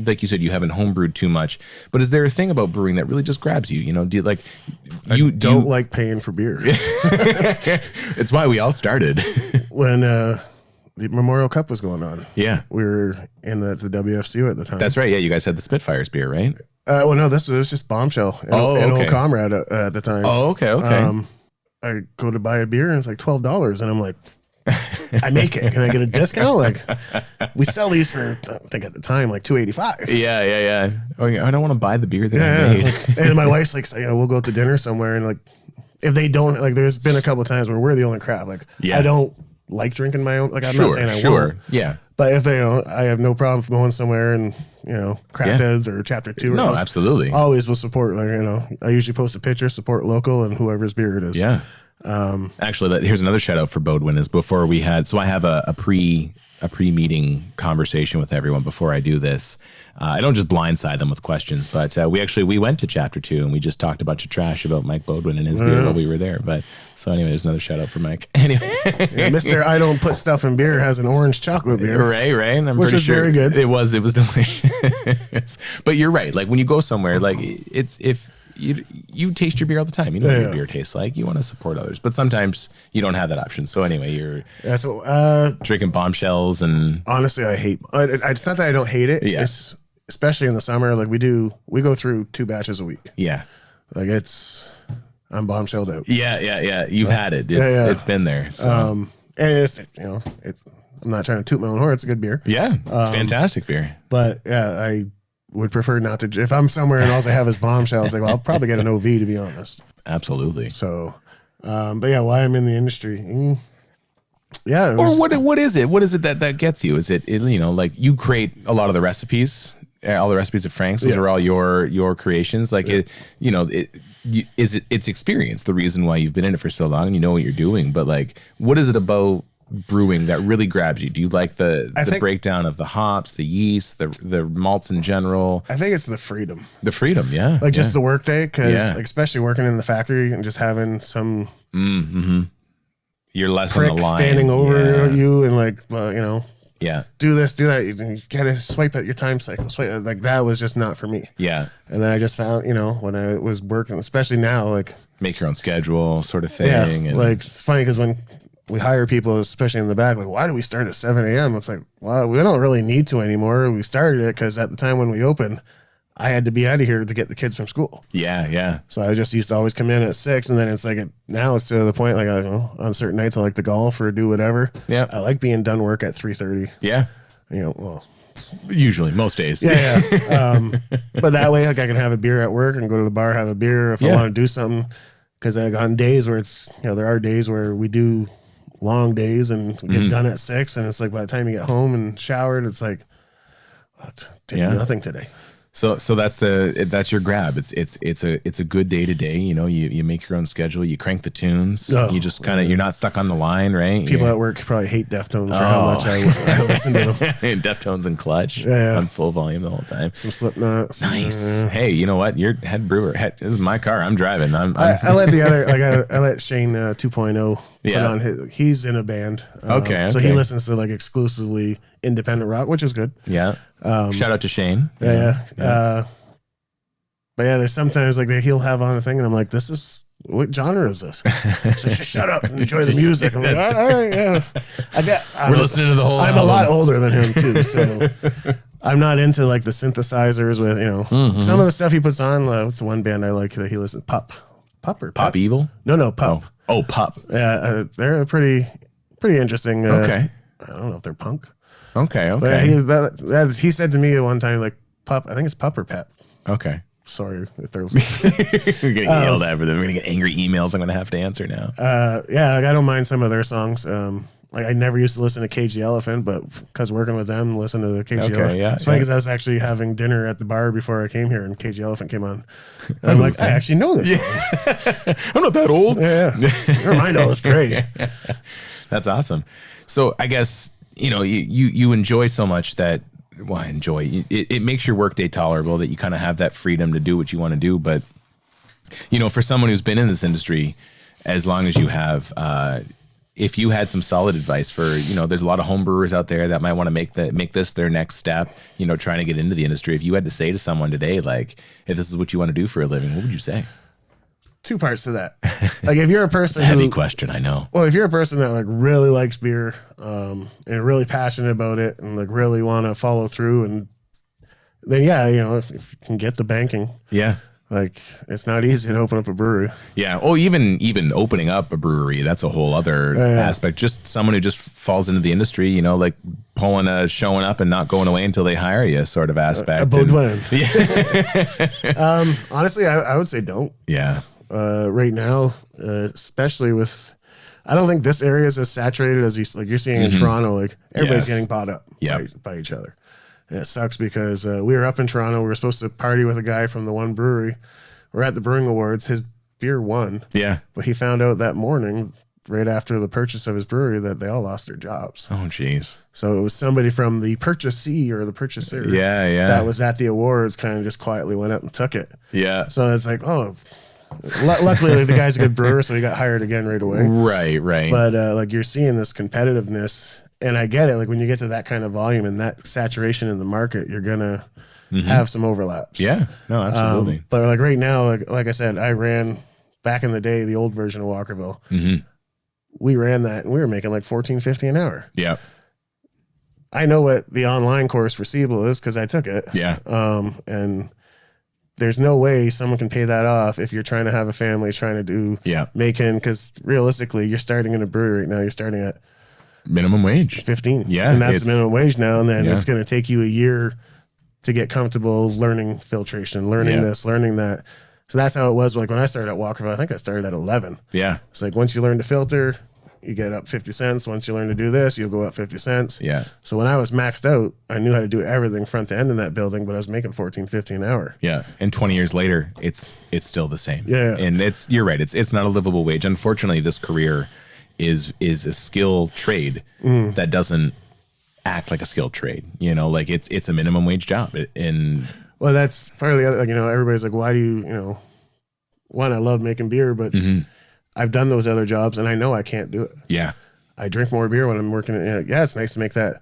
like you said, you haven't homebrewed too much, but is there a thing about brewing that really just grabs you? Do you like you don't like paying for beer? It's why we all started when the Memorial Cup was going on. Yeah, we were in the WFCU at the time. That's right. Yeah, you guys had the Spitfires beer, right? Well, no, this was just Bombshell and Old Comrade at the time. Oh, okay. I go to buy a beer and it's like $12, and I'm like, I make it. Can I get a discount? Like, we sell these for, I think at the time, like $2.85. Yeah. Oh, yeah, I don't want to buy the beer that I made. And my wife's like, we'll go out to dinner somewhere, and like, if they don't, like, there's been a couple of times where we're the only crowd. Like, I don't like drinking my own. Like, I'm not saying I won't. Yeah. But if they don't, I have no problem going somewhere and Craft Heads or Chapter 2. No, absolutely. Always will support. Like, I usually post a picture, support local, and whoever's beer it is. Yeah. Actually, here's another shout out for Bodwin. Is before we had, so I have a pre-meeting conversation with everyone before I do this. I don't just blindside them with questions, but we went to Chapter 2 and we just talked a bunch of trash about Mike Bodwin and his beer while we were there. But so anyway, there's another shout out for Mike. Anyway, Mr. I don't put stuff in beer has an orange chocolate beer, right? I'm which pretty was sure very good. It was delicious. But you're right. Like when you go somewhere, like it's if you taste your beer all the time. You know what your beer tastes like. You want to support others, but sometimes you don't have that option. So anyway, you're drinking Bombshells, and honestly, I hate. It's not that I don't hate it. Yeah. It's especially in the summer. Like we go through 2 batches a week. Yeah. Like I'm bombshelled out. Yeah. You've had it. It's been there. So. And it's I'm not trying to toot my own horn. It's a good beer. Yeah, it's fantastic beer. But yeah, I would prefer not to. If I'm somewhere and all I have is Bombshell, it's like, well, I'll probably get an OV, to be honest. Absolutely. So, but yeah, why I'm in the industry. Yeah. Or what is it? What is it that gets you? Is it like you create a lot of the recipes, all the recipes of Frank's? Those are all your creations. Like it's experience, the reason why you've been in it for so long and you know what you're doing. But like, what is it about brewing that really grabs you? Do you like the breakdown of the hops, the yeast, the malts in general? I think it's the freedom. The freedom, yeah. Like just the work day, because like, especially working in the factory and just having some you're less on the line standing over you and like Yeah. do this, do that. You gotta swipe at your time cycle. Swipe, like that was just not for me. Yeah. And then I just found, you know, when I was working, especially now, like Make your own schedule sort of thing. yeah, And like it's funny because when we hire people, especially in the back, like why do we start at 7 a.m.? It's like, well, we don't really need to anymore. We started it because at the time when we opened, I had to be out of here to get the kids from school. yeah. Yeah. So I just used to always come in at 6, and then it's like now it's to the point like I don't know, on certain nights I like to golf or do whatever. Yeah. I like being done work at 3:30. Yeah. You know, well, Usually, most days. yeah. But that way, like I can have a beer at work and go to the bar, have a beer if I want to do something. Because like on days where it's, you know, there are days where we do long days and we get done at 6, and it's like by the time you get home and showered, it's like, did nothing today. So that's your grab. It's a good day to day. You know, you make your own schedule. You crank the tunes. You just kind of you're not stuck on the line, right? People at work probably hate Deftones for how much I listen to them. Deftones and Clutch on full volume the whole time. Some Slipknot. Nice. Hey, you know what? You're head brewer. This is my car. I'm driving. I let the other I let Shane 2.0 put on he's in a band. So he listens to like exclusively independent rock, which is good. Yeah. Shout out to Shane. Yeah. But yeah, there's sometimes like he'll have on a thing and I'm like, this is, what genre is this? So just shut up and enjoy the music. I'm like, all right, yeah. We're listening to the whole I'm album. a lot older than him too, so I'm not into like the synthesizers with, you know, some of the stuff he puts on. What's the one band I like that he listens? Pup or Pop Evil? No, Pup. Oh, Pup. Yeah, they're pretty interesting. Okay. I don't know if they're punk. Okay. But he said to me at one time, like, Pup, I think it's Pup or Pep. Okay. Sorry if they're We're getting yelled at for them. We're gonna get angry emails I'm gonna have to answer now. Yeah, like I don't mind some of their songs. Like I never used to listen to Cage the Elephant, but because working with them, listen to the Cage the Elephant. Yeah, it's funny because I was actually having dinner at the bar before I came here, and Cage the Elephant came on. And I'm like, I actually know this song. I'm not that old. Yeah. Never mind all this great. That's awesome. So I guess, you know, you enjoy so much that, well, I enjoy it makes your workday tolerable, that you kind of have that freedom to do what you want to do. But, you know, for someone who's been in this industry as long as you have, if you had some solid advice for, you know, there's a lot of home brewers out there that might want to make this their next step, you know, trying to get into the industry. If you had to say to someone today, like, if this is what you want to do for a living, what would you say? Two parts to that. Like if you're a person Heavy question, I know. Well, if you're a person that like really likes beer, and really passionate about it and like really want to follow through, and then yeah, you know, if you can get the banking. Yeah. Like it's not easy to open up a brewery. Yeah. Oh, even opening up a brewery, that's a whole other aspect. Just someone who just falls into the industry, you know, like showing up and not going away until they hire you sort of aspect. A Baudouin. Yeah. Honestly, I would say don't. Yeah. Right now, especially with, I don't think this area is as saturated as you're seeing in Toronto. Like everybody's getting bought up by each other. And it sucks because we were up in Toronto. We were supposed to party with a guy from the one brewery. We're at the Brewing Awards. His beer won. Yeah. But he found out that morning, right after the purchase of his brewery, that they all lost their jobs. Oh, jeez. So it was somebody from the purchasee or the purchaser. Yeah. That was at the awards, kind of just quietly went up and took it. Yeah. So it's like, oh, luckily the guy's a good brewer, so he got hired again right away. Right. But like you're seeing this competitiveness. And I get it. Like when you get to that kind of volume and that saturation in the market, you're gonna have some overlaps. Yeah, no, absolutely. But like right now, like I said, I ran back in the day the old version of Walkerville. We ran that and we were making like $14.50 an hour. Yeah. I know what the online course for Siebel is because I took it. Yeah. And there's no way someone can pay that off if you're trying to have a family, trying to do making, because realistically, you're starting in a brewery right now. You're starting at minimum wage 15. Yeah. And that's the minimum wage now. And then it's going to take you a year to get comfortable learning filtration, learning this, learning that. So that's how it was. Like when I started at Walkerville, I think I started at 11. Yeah. It's like once you learn to filter, you get up 50 cents. Once you learn to do this, you'll go up 50 cents. Yeah. So when I was maxed out, I knew how to do everything front to end in that building, but I was making $14.50 an hour. Yeah. And 20 years later, it's still the same. Yeah. And you're right. It's not a livable wage. Unfortunately, this career is a skilled trade that doesn't act like a skilled trade. You know, like it's a minimum wage job. Well, that's part of the other, like, you know, everybody's like, why do you one, I love making beer, but I've done those other jobs and I know I can't do it. Yeah. I drink more beer when I'm working. Yeah, it's nice to make that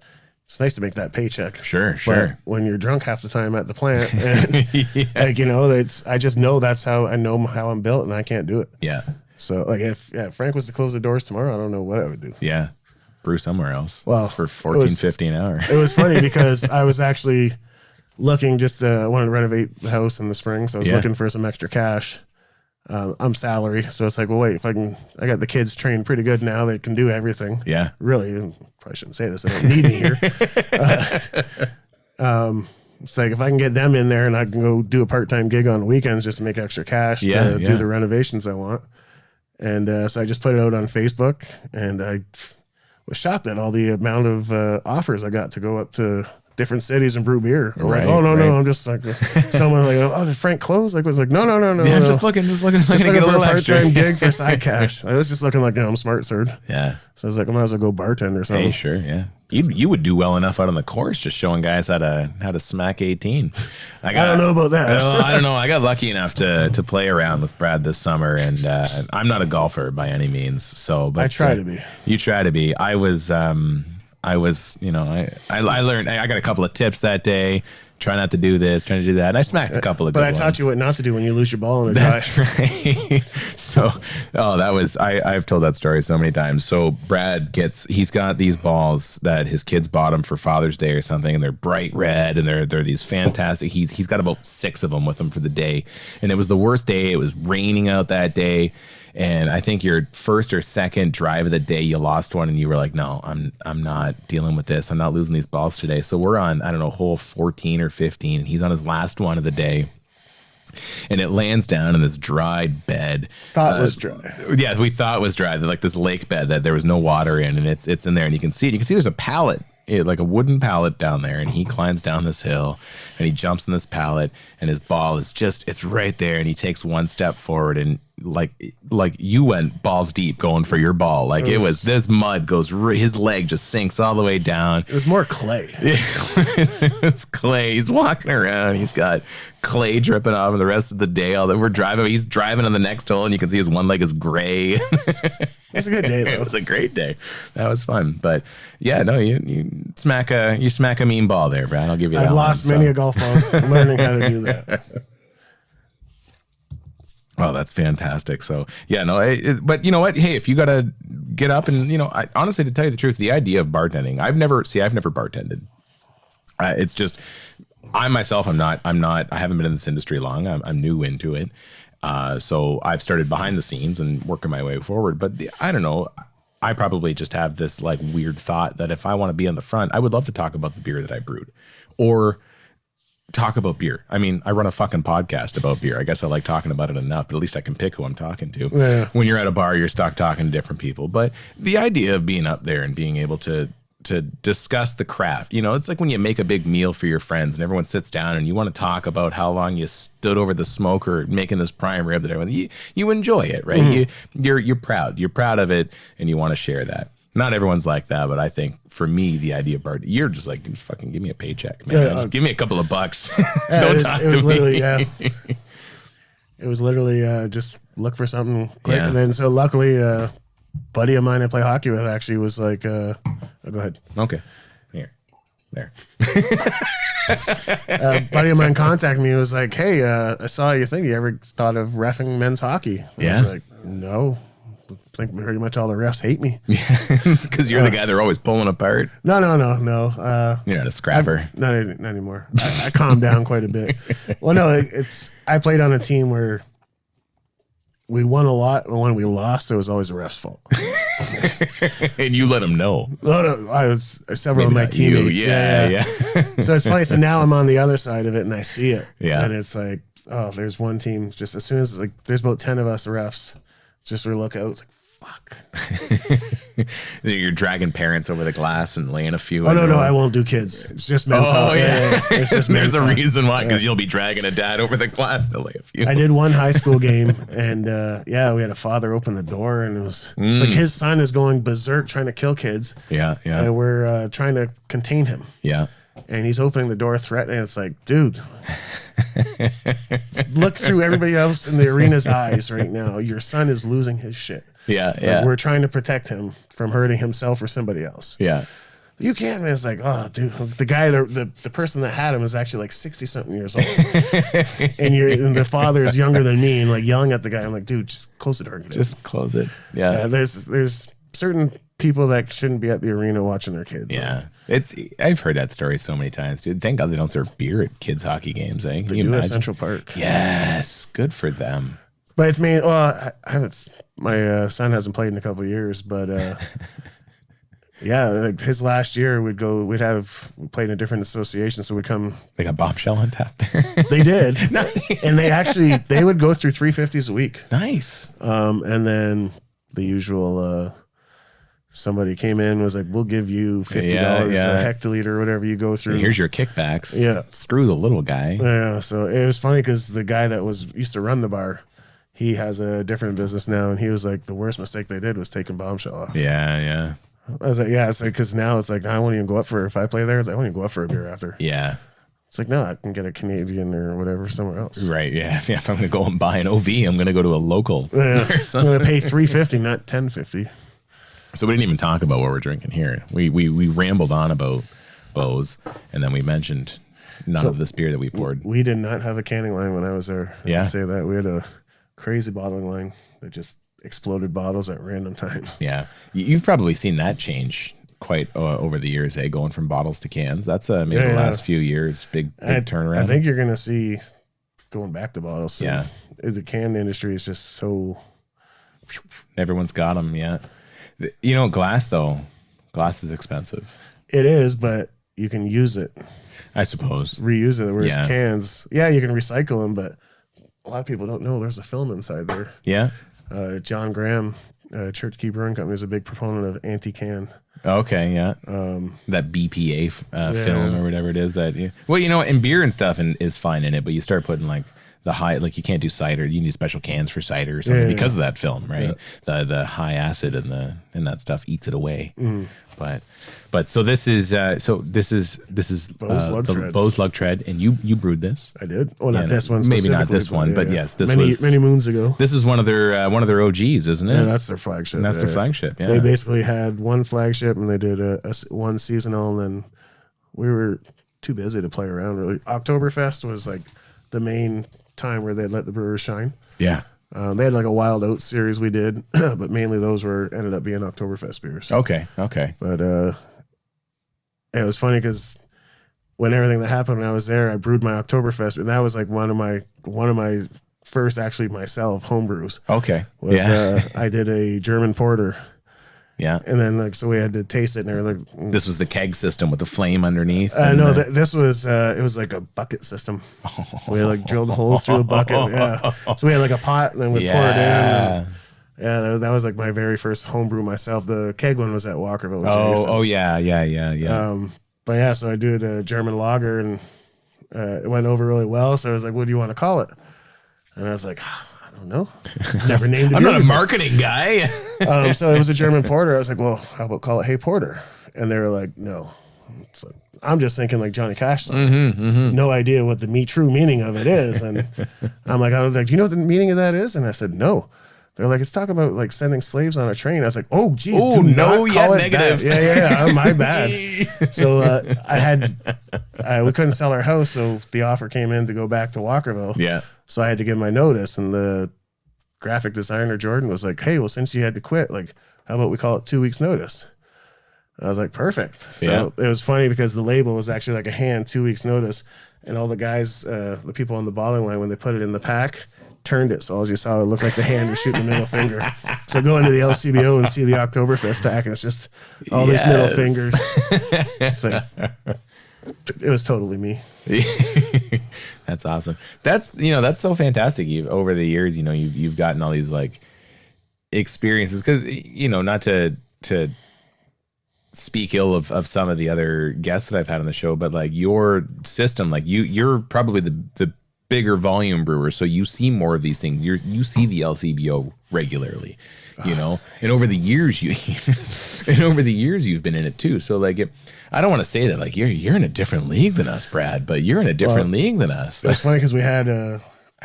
it's nice to make that paycheck. Sure. But when you're drunk half the time at the plant, and Yes. like, I just know that's how I know how I'm built, and I can't do it. Yeah. So like if Frank was to close the doors tomorrow, I don't know what I would do. Yeah. Brew somewhere else. Well, for 14.50 an hour. It was funny because I was actually looking I wanted to renovate the house in the spring, so I was looking for some extra cash. I'm salary, so it's like, well, wait, I got the kids trained pretty good now. They can do everything. Yeah. Really, probably shouldn't say this. They don't need me here. It's like if I can get them in there and I can go do a part-time gig on weekends just to make extra cash to do the renovations I want. And so I just put it out on Facebook, and I was shocked at all the amount of offers I got to go up to different cities and brew beer. Right, no, I'm just like someone like, oh, did Frank close? Like was like, no. Yeah, I'm just looking to get a for a little extra. part-time gig for side cash. I was just looking like, I'm smart, sir. Yeah. So I was like, I might as well go bartender or something. Hey, sure, yeah. You would do well enough out on the course just showing guys how to smack 18. I don't know about that. I don't know. I got lucky enough to play around with Brad this summer, and I'm not a golfer by any means. So, but I try to be. You try to be. I was, I learned. I got a couple of tips that day. Try not to do this, trying to do that. And I smacked a couple of good But I taught you what not to do when you lose your ball in a That's dry. right. So, I've told that story so many times. So Brad he's got these balls that his kids bought him for Father's Day or something, and they're bright red, and they're these fantastic. He's got about 6 of them with him for the day, and it was the worst day. It was raining out that day. And I think your first or second drive of the day, you lost one, and you were like, "No, I'm not dealing with this. I'm not losing these balls today." So we're on, I don't know, hole 14 or 15, and he's on his last one of the day, and it lands down in this dried bed. Thought was dry. Yeah, we thought it was dry. Like this lake bed that there was no water in, and it's in there, and you can see it. You can see there's a pallet. Like a wooden pallet down there, and he climbs down this hill and he jumps in this pallet, and his ball is it's right there, and he takes one step forward, and like you went balls deep going for your ball. Like it was this mud goes, his leg just sinks all the way down. It was more clay. It's clay. He's walking around. He's got clay dripping off him the rest of the day. He's driving on the next hole, and you can see his one leg is gray. It was a good day, though. It was a great day. That was fun. But yeah, no, you smack a mean ball there, Brad. I'll give you that. I've lost many a golf balls learning how to do that. Oh, that's fantastic. So yeah, no, but you know what? Hey, if you got to get up and, honestly, to tell you the truth, the idea of bartending, I've never bartended. It's just, I myself, I haven't been in this industry long. I'm new into it. So I've started behind the scenes and working my way forward, but I don't know. I probably just have this like weird thought that if I want to be on the front, I would love to talk about the beer that I brewed or talk about beer. I mean, I run a fucking podcast about beer. I guess I like talking about it enough, but at least I can pick who I'm talking to. Yeah. When you're at a bar, you're stuck talking to different people. But the idea of being up there and being able to discuss the craft, it's like when you make a big meal for your friends and everyone sits down and you want to talk about how long you stood over the smoker making this prime rib that everyone, you enjoy it, right? Mm-hmm. You're proud of it, and you want to share that. Not everyone's like that, but I think for me, the idea of you're just like, fucking give me a paycheck, man. Yeah, just give me a couple of bucks. Yeah, Don't talk to me. It was literally just look for something quick. Yeah. And then so luckily, a buddy of mine I play hockey with actually was like, oh, go ahead. Okay. There. A buddy of mine contacted me and was like, hey, I saw your thing. You ever thought of reffing men's hockey? I was like, no. I think pretty much all the refs hate me. Yeah, it's because you're the guy they're always pulling apart. No. You're not a scrapper. Not anymore. I calmed down quite a bit. Well, no, I played on a team where we won a lot, and when we lost, it was always the ref's fault. And you let them know. No, I was several of my teammates. Yeah. So it's funny. So now I'm on the other side of it, and I see it. Yeah. And it's like, oh, there's one team. Just as soon as there's about 10 of us refs. Just we look out, it's like, fuck. You're dragging parents over the glass and laying a few. Oh, no, I won't do kids. It's just men's hockey. Yeah. It's just There's a hockey. reason why, because you'll be dragging a dad over the glass to lay a few. I did one high school game, and we had a father open the door, and it's like his son is going berserk trying to kill kids. Yeah. And we're trying to contain him. Yeah. And he's opening the door threatening. It's like, dude, look through everybody else in the arena's eyes right now. Your son is losing his shit. Yeah. We're trying to protect him from hurting himself or somebody else. Yeah. You can't, man. It's like, oh, dude, the guy, the person that had him is actually like 60 something years old, and the father is younger than me, and like yelling at the guy. I'm like, dude, just close the door. Just close it. Yeah. There's certain people that shouldn't be at the arena watching their kids. Yeah. I've heard that story so many times, dude. Thank God they don't serve beer at kids' hockey games. Eh? Can you imagine? At Central Park. Yes. Good for them. But it's me. Well, my son hasn't played in a couple of years, but yeah, like his last year we played in a different association, so we'd come. They got bombshell on tap there. They did, and they would go through 350s a week. Nice. And then the usual. Somebody came in and was like, we'll give you $50 a hectoliter or whatever you go through. Here's your kickbacks. Yeah. Screw the little guy. Yeah. So it was funny because the guy that used to run the bar, he has a different business now. And he was like, the worst mistake they did was taking bombshell off. Yeah. Yeah. I was like, yeah. It's like, because now it's like, I won't even go up if I play there, it's like, I won't even go up for a beer after. Yeah. It's like, no, I can get a Canadian or whatever somewhere else. Right. Yeah. If I'm going to go and buy an OV, I'm going to go to a local. Yeah. I'm going to pay $3.50, not $10.50. So we didn't even talk about what we're drinking here. We rambled on about Bose, and then we mentioned none of this beer that we poured. We did not have a canning line when I was there. I can say that. We had a crazy bottling line that just exploded bottles at random times. Yeah. You've probably seen that change quite over the years, going from bottles to cans. That's maybe the last few years, big turnaround. I think you're going to see going back to bottles. So yeah. The can industry is just so... Everyone's got them, yeah. You know, glass, though. Glass is expensive. It is, but you can use it. I suppose. Reuse it. Whereas cans, you can recycle them, but a lot of people don't know there's a film inside there. Yeah. John Graham, Church Key Brewing Company, is a big proponent of anti-can. Okay, yeah. That BPA film or whatever it is. Well, you know, and beer and stuff is fine in it, but you start putting like the high, like you can't do cider. You need special cans for cider or something because of that film, right? Yeah. The high acid and that stuff eats it away. Mm. But so this is Bose Lug Tread, and you brewed this. I did. Oh, not this one. Maybe not this one, but yes, this was many moons ago. This is one of their OGs, isn't it? Yeah, that's their flagship. And that's their flagship. Yeah, they basically had one flagship, and they did one seasonal, and then we were too busy to play around. Really, Oktoberfest was like the main time where they let the brewers shine. Yeah. They had like a wild oats series we did, but mainly those ended up being Oktoberfest beers. Okay. But it was funny because when everything that happened when I was there, I brewed my Oktoberfest, and that was like one of my first actually myself home brews. Okay. I did a German porter. Yeah. And then so we had to taste it, and everything. This was the keg system with the flame underneath. No, this was it was like a bucket system. We had like drilled holes through a bucket. Yeah. So we had like a pot, and then we pour it in. And, that was like my very first homebrew myself. The keg one was at Walkerville. Yeah. But yeah, so I did a German lager, and it went over really well. So I was like, "What do you want to call it?" And I was like, I don't know. Never named it. I'm not a marketing guy. So it was a German porter. I was like, well, how about call it Hey Porter? And they were like, no. So I'm just thinking like Johnny Cash song. No idea what the true meaning of it is. And I'm like, do you know what the meaning of that is? And I said, no. They're like, it's talking about like sending slaves on a train. I was like, oh, geez. Oh, no, negative. Yeah, my bad. So we couldn't sell our house. So the offer came in to go back to Walkerville. Yeah. So I had to give my notice, and the graphic designer, Jordan, was like, hey, well, since you had to quit, like, how about we call it 2 weeks notice? I was like, perfect. So it was funny because the label was actually like a hand, 2 weeks notice. And all the guys, the people on the bottling line, when they put it in the pack, turned it. So all you saw, it looked like the hand was shooting the middle finger. So go into the LCBO and see the Oktoberfest pack, and it's just all these middle fingers. It's like, it was totally me. That's awesome. That's so fantastic. Over the years, you've gotten all these like experiences, because not to speak ill of some of the other guests that I've had on the show, but like your system, like you're probably the bigger volume brewer, so you see more of these things. You see the LCBO regularly, and over the years you've been in it too. So like I don't want to say that like you're in a different league than us, Brad, but you're in a different league than us. It's funny because we had I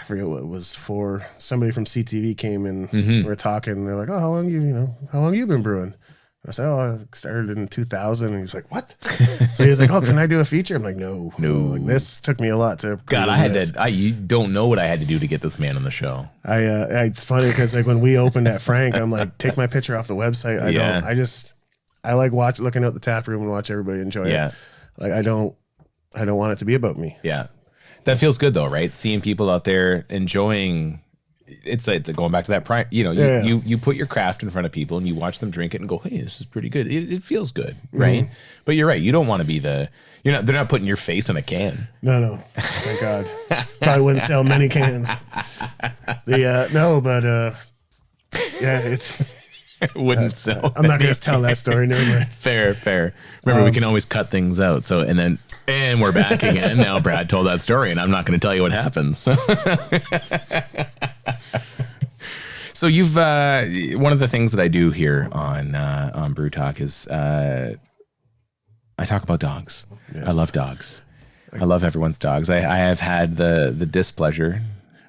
forget what it was for. Somebody from CTV came and we were talking. And they're like, "Oh, how long you been brewing?" I said, oh, I started in 2000. And he's like, what? So he was like, oh, can I do a feature? I'm like, no. Like, this took me a lot to. God, I had to. You don't know what I had to do to get this man on the show. It's funny because like when we opened at Frank, I'm like, take my picture off the website. I like looking out the tap room and watch everybody enjoy it. Like I don't want it to be about me. Yeah. That feels good though, right? Seeing people out there enjoying. It's going back to that prime. You put your craft in front of people and you watch them drink it and go, hey, this is pretty good. It feels good, right? But you're right. You don't want to be they're not putting your face in a can. No. Thank God. Probably wouldn't sell many cans. It's. It wouldn't sell. I'm not going to tell that story. Never. Fair. Remember, we can always cut things out. So, and we're back again. Now Brad told that story and I'm not going to tell you what happens. So you've one of the things that I do here on Brew Talk is I talk about dogs. Yes. I love dogs. I love everyone's dogs. I have had the displeasure.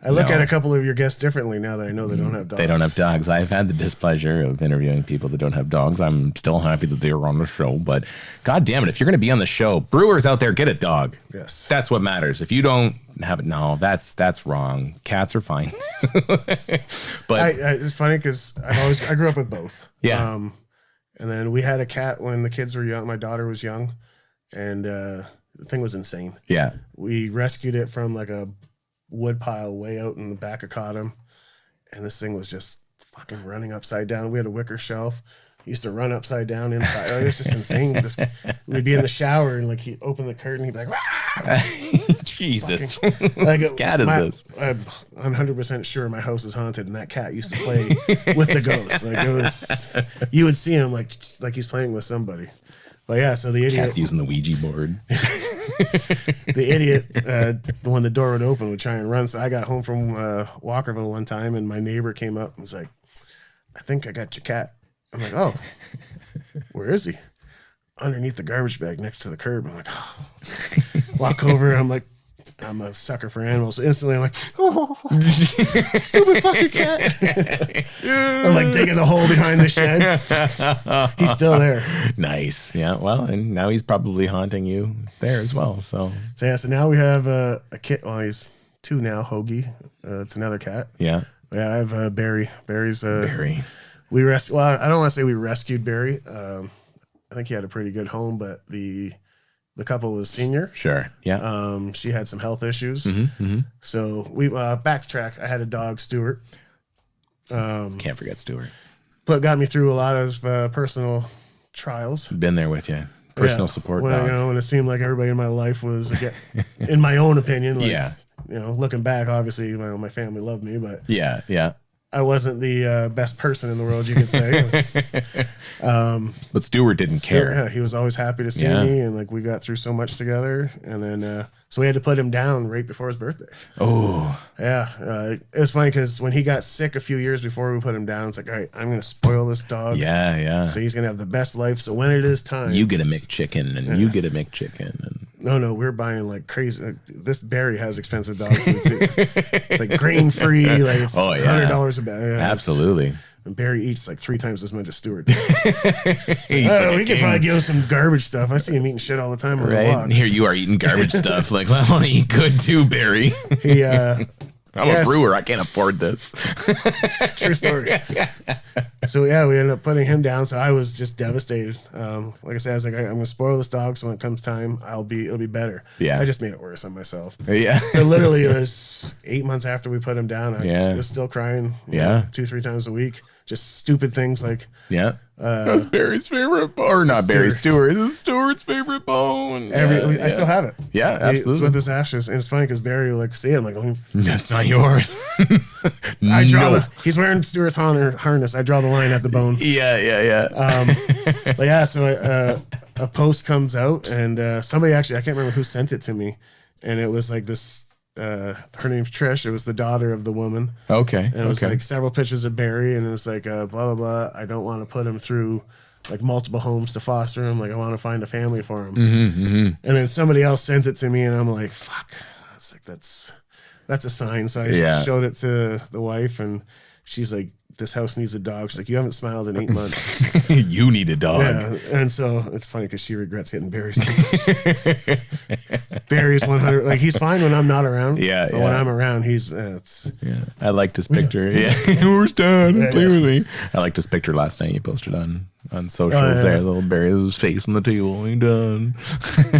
I look at a couple of your guests differently now that I know they don't have dogs. They don't have dogs. I've had the displeasure of interviewing people that don't have dogs. I'm still happy that they're on the show, but God damn it, if you're going to be on the show, brewers out there, get a dog. Yes. That's what matters. If you don't have it, no, that's wrong. Cats are fine. But it's funny because I grew up with both. Yeah. And then we had a cat when the kids were young. My daughter was young, and the thing was insane. Yeah. We rescued it from like a wood pile way out in the back of Cottam, and this thing was just fucking running upside down. We had a wicker shelf. He used to run upside down inside. It was just insane. We'd be in the shower and like he'd open the curtain. He'd be like, Rah! Jesus, like what cat is this? I'm 100% sure my house is haunted, and that cat used to play with the ghost. Like it was, you would see him like he's playing with somebody. But yeah, so the idiot cat's using the Ouija board. The idiot, when the door would open, would try and run. So I got home from Walkerville one time, and my neighbor came up and was like, I think I got your cat. I'm like, oh, where is he? Underneath the garbage bag next to the curb. I'm like, oh. Walk over, and I'm like, I'm a sucker for animals. So instantly I'm like, oh, stupid fucking cat. I'm like digging a hole behind the shed. He's still there. Nice. Yeah. Well, and now he's probably haunting you there as well. So now we have a kit. Well, he's 2 now, Hoagie. It's another cat. Yeah. Yeah, I have Barry. Barry's Barry. Well, I don't want to say we rescued Barry. I think he had a pretty good home, but the couple was senior. Sure. Yeah. She had some health issues. Mm-hmm. So we backtrack. I had a dog, Stuart. Can't forget Stuart. But got me through a lot of personal trials. Been there with you. Personal support dog. When it seemed like everybody in my life was, in my own opinion, looking back, obviously, my family loved me, but yeah. I wasn't the best person in the world, you could say. But Stuart didn't care. Yeah, he was always happy to see me, and like we got through so much together. And then so we had to put him down right before his birthday. Oh, yeah. It was funny because when he got sick a few years before we put him down, it's like, all right, I'm gonna spoil this dog. Yeah. So he's gonna have the best life. So when it is time, you get a McChicken, and you get a McChicken, and no, we're buying like crazy. This Barry has expensive dog food too. It's like grain free, like it's $100 a bag. Yeah, absolutely. And Barry eats like 3 times as much as Stuart does. We could probably give him some garbage stuff. I see him eating shit all the time on the walks. Here you are eating garbage stuff. Like, I want to eat good too, Barry. I'm a brewer. I can't afford this. True story. So we ended up putting him down. So I was just devastated. Like I said, I was like, I'm gonna spoil this dog. So when it comes time, it'll be better. Yeah. I just made it worse on myself. Yeah. So literally, it was 8 months after we put him down. I was still crying. 2-3 times a week. Just stupid things like. Yeah. That's Barry's favorite bone. Or not Barry, Stuart. This is Stuart's favorite bone. I still have it. Yeah, absolutely. It's with his ashes. And it's funny because Barry will see it. I'm like, that's not yours. I draw he's wearing Stuart's harness. I draw the line at the bone. Yeah. But so a post comes out, and somebody actually, I can't remember who sent it to me. And it was like this. Her name's Trish. It was the daughter of the woman. Okay. And it was like several pictures of Barry, and it was like blah blah blah. I don't want to put him through like multiple homes to foster him. Like I want to find a family for him. And then somebody else sent it to me, and I'm like, fuck. It's like that's a sign. So I showed it to the wife, and she's like, this house needs a dog. She's like, you haven't smiled in 8 months. You need a dog. Yeah. And so it's funny because she regrets getting Barry's. Barry's 100. Like, he's fine when I'm not around. Yeah. But when I'm around, he's, it's. Yeah. I liked his picture. Yeah. Where's Dad? Play with me. I liked his picture last night you posted on socials there. Little Barry's face on the table. We done.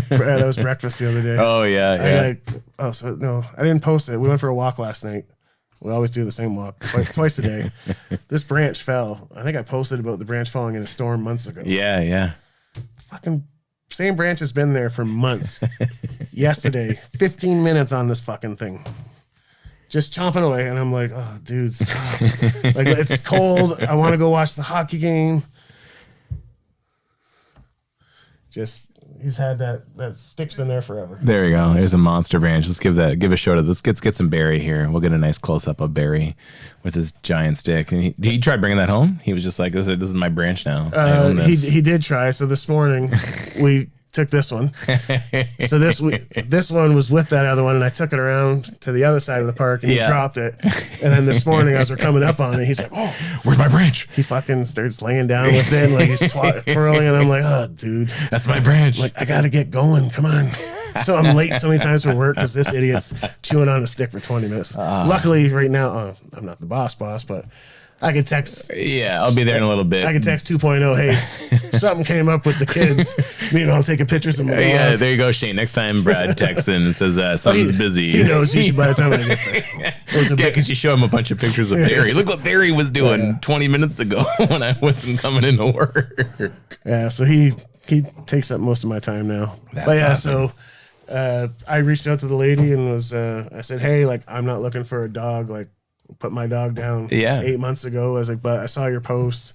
That was breakfast the other day. Oh, yeah. I didn't post it. We went for a walk last night. We always do the same walk twice a day. This branch fell. I think I posted about the branch falling in a storm months ago. Yeah. Fucking same branch has been there for months. Yesterday, 15 minutes on this fucking thing. Just chomping away. And I'm like, oh, dude, stop. Like, it's cold. I want to go watch the hockey game. Just, he's had that stick's been there forever. There you go. There's a monster branch. Let's give a show to. Let's get some Barry here. We'll get a nice close up of Barry with his giant stick. And he tried bringing that home. He was just like, this is my branch now. He did try. So this morning we took this one. So this one was with that other one, and I took it around to the other side of the park, and he dropped it. And then this morning, as we're coming up on it, he's like, "Oh, where's my branch?" He fucking starts laying down with it, like he's twirling, and I'm like, "Oh, dude, that's my branch." I'm like, I gotta get going. Come on." So I'm late so many times for work because this idiot's chewing on a stick for 20 minutes. Luckily, right now, I'm not the boss, but I could text. Yeah, I'll be there in a little bit. I could text 2.0. Hey, something came up with the kids. Meanwhile, I'm taking pictures of my Yeah, there you go, Shane. Next time Brad texts in and says something's busy. He knows usually by the time I get there. Yeah, because you show him a bunch of pictures of Barry. Look what Barry was doing 20 minutes ago when I wasn't coming into work. Yeah, so he takes up most of my time now. That's but yeah, awesome. so I reached out to the lady and I said, hey, like, I'm not looking for a dog. Like, put my dog down 8 months ago. I was like, but I saw your posts.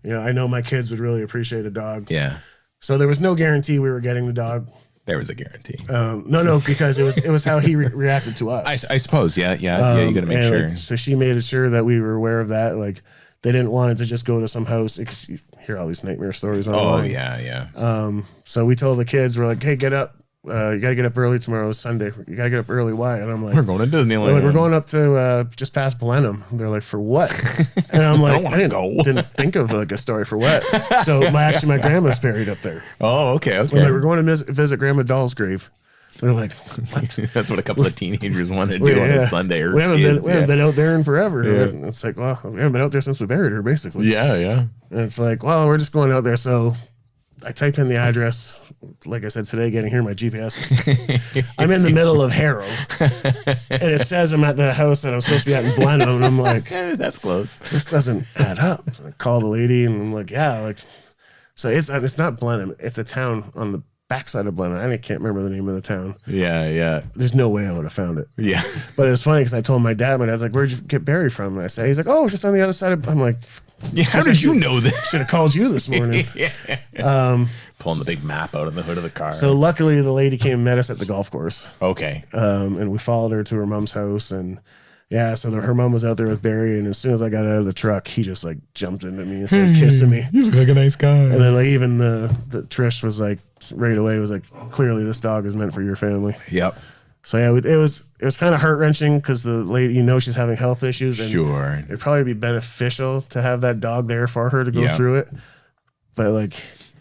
You know, I know my kids would really appreciate a dog. Yeah. So there was no guarantee we were getting the dog. There was a guarantee. No, because it was how he reacted to us. I suppose. Yeah. You got to make sure. Like, so she made sure that we were aware of that. Like, they didn't want it to just go to some house. You hear all these nightmare stories online. Oh yeah. So we told the kids, we're like, hey, get up. You got to get up early tomorrow. It's Sunday. You got to get up early. Why? And I'm like, we're going to Disneyland. Like, we're going up to just past Blenheim. They're like, for what? And I'm like, I didn't think of like a story for what. So my grandma's buried up there. Oh, okay. Like, we're going to visit Grandma Doll's grave. They're like, what? That's what a couple of teenagers want to do on a Sunday. Or we haven't been out there in forever. Yeah. It's like, well, we haven't been out there since we buried her, basically. Yeah. And it's like, well, we're just going out there. So I type in the address. Like I said today, getting here, my GPS is. I'm in the middle of Harrow, and it says I'm at the house that I'm supposed to be at in Blenheim, and I'm like, that's close. This doesn't add up. So I call the lady, and I'm like, yeah, like, so it's not Blenheim. It's a town on the backside of Blenheim. I can't remember the name of the town. Yeah. There's no way I would have found it. Yeah. But it was funny because I told my dad's like, where'd you get Barry from? And I said, he's like, oh, just on the other side of. I'm like, yeah, how did you know this? Should have called you this morning. Pulling the big map out of the hood of the car. So luckily the lady came and met us at the golf course. Okay. And we followed her to her mom's house, and yeah, so her mom was out there with Barry, and as soon as I got out of the truck, he just like jumped into me and started kissing me. You look like a nice guy. And then like even the Trish was like right away was like, clearly this dog is meant for your family. Yep. So yeah, it was kind of heart wrenching because the lady, she's having health issues, and sure, it'd probably be beneficial to have that dog there for her to go through it. But like,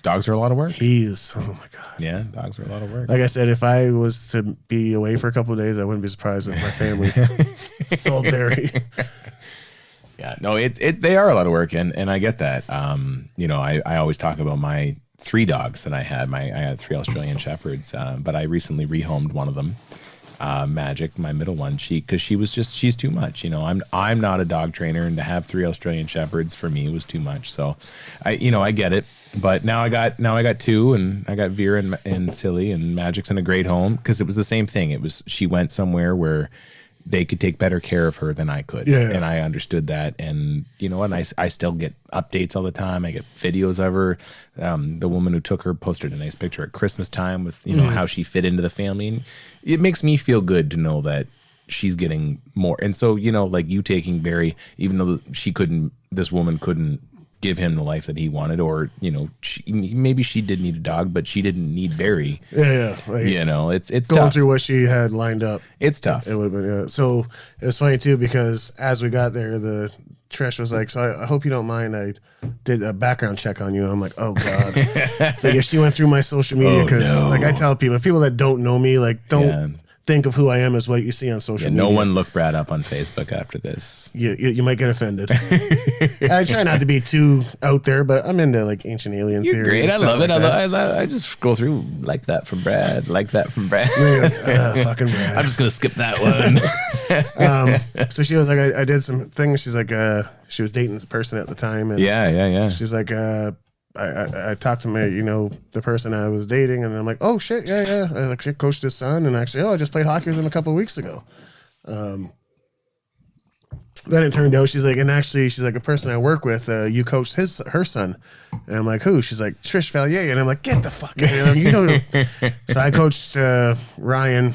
dogs are a lot of work. Oh my god. Yeah, dogs are a lot of work. Like I said, if I was to be away for a couple of days, I wouldn't be surprised if my family sold Barry. Yeah, no, they are a lot of work, and I get that. I always talk about my 3 dogs that I had. I had 3 Australian Shepherds, but I recently rehomed one of them. Magic, my middle one, she's too much. I'm not a dog trainer, and to have 3 Australian Shepherds for me was too much. So I get it. But now I got 2, and I got Vera and Silly, and Magic's in a great home because it was the same thing. She went somewhere where they could take better care of her than I could. Yeah. And I understood that. And you know what? I still get updates all the time. I get videos of her. The woman who took her posted a nice picture at Christmas time with, how she fit into the family. And it makes me feel good to know that she's getting more. And so, like you taking Barry, even though this woman couldn't give him the life that he wanted, or maybe she did need a dog, but she didn't need Barry. Yeah. Like, it's going tough. through what she had lined up. It's tough. It would have been. So it was funny too because as we got there, the Trish was like, so I hope you don't mind. I did a background check on you. And I'm like, oh God. So yeah, she went through my social media because like I tell people that don't know me, like don't think of who I am as what you see on social media. No one look Brad up on Facebook after this. You might get offended. I try not to be too out there, but I'm into like ancient alien theory. Great. I love it. I just go through like that from Brad. Fucking Brad. I'm just going to skip that one. So she was like, I did some things. She's like, she was dating this person at the time. And yeah. She's like, I talked to the person I was dating, and I'm like, oh shit, yeah. I actually coached his son, and actually, I just played hockey with him a couple of weeks ago. Then it turned out she's like a person I work with. You coached her son, and I'm like, who? She's like Trish Valier, and I'm like, get the fuck out of here. So I coached Ryan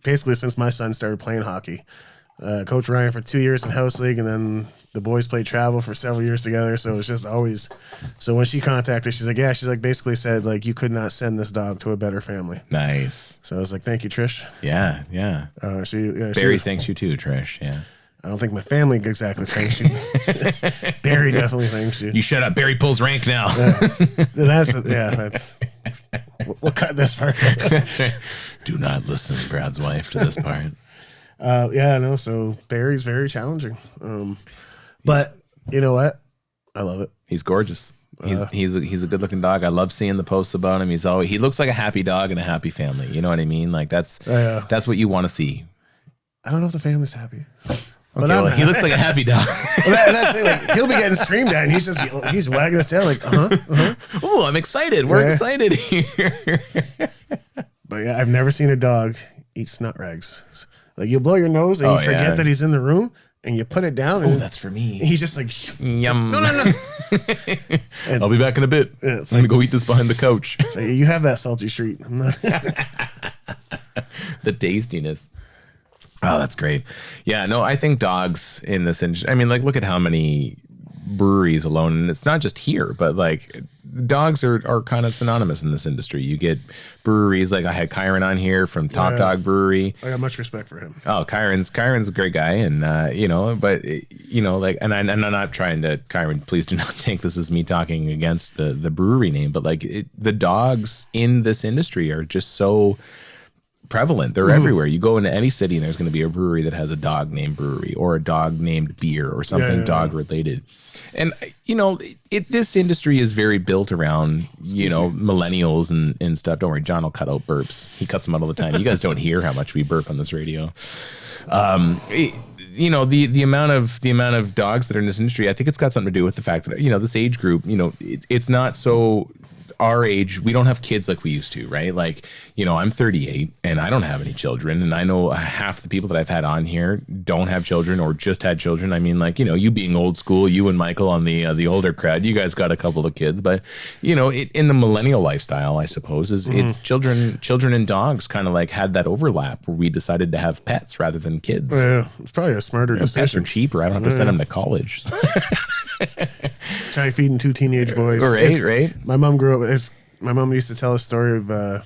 basically since my son started playing hockey. Coached Ryan for 2 years in house league, and then the boys played travel for several years together. So it was just always. So when she contacted, she's like, basically said like, you could not send this dog to a better family. Nice. So I was like, thank you, Trish. Yeah. Barry thanks you too, Trish. Yeah. I don't think my family exactly thanks you. Barry definitely thanks you. You shut up. Barry pulls rank now. That's. We'll cut this part. That's right. Do not listen, Brad's wife, to this part. So Barry's very challenging. But you know what? I love it. He's gorgeous. He's a good looking dog. I love seeing the posts about him. He looks like a happy dog and a happy family. You know what I mean? Like that's what you want to see. I don't know if the family's happy. But he looks like a happy dog. That's it, like, he'll be getting screamed at, and he's wagging his tail like, Oh, I'm excited. We're excited here. But yeah, I've never seen a dog eat snot rags. Like you blow your nose and you forget that he's in the room, and you put it down. And that's for me. He's just like, yum. No. I'll be back in a bit. I'm gonna go eat this behind the couch. So you have that salty street. I'm not. The tastiness. Oh, that's great. Yeah, no, I think dogs in this industry, I mean, like, look at how many breweries alone, and it's not just here, but like dogs are kind of synonymous in this industry. You get breweries, like I had Kyron on here from Top Dog Brewery. I got much respect for him. Oh, Kyron's a great guy, and like, and I'm not trying to, Kyron, please do not take this as me talking against the brewery name, but like the dogs in this industry are just so prevalent. They're everywhere. You go into any city and there's going to be a brewery that has a dog named brewery or a dog named beer or something dog related. And this industry is very built around millennials and stuff. Don't worry, John will cut out burps. He cuts them out all the time. You guys don't hear how much we burp on this radio. The amount of dogs that are in this industry, I think it's got something to do with the fact that this age group, it's not so. Our age, we don't have kids like we used to, right? Like, I'm 38 and I don't have any children. And I know half the people that I've had on here don't have children or just had children. I mean, like, you being old school, you and Michael on the older crowd, you guys got a couple of kids. But, in the millennial lifestyle, I suppose, it's children and dogs kind of like had that overlap where we decided to have pets rather than kids. Yeah, it's probably a smarter decision. Pets are cheaper. I don't have to send them to college. Try feeding 2 teenage boys. Right. My mom grew up. My mom used to tell a story of her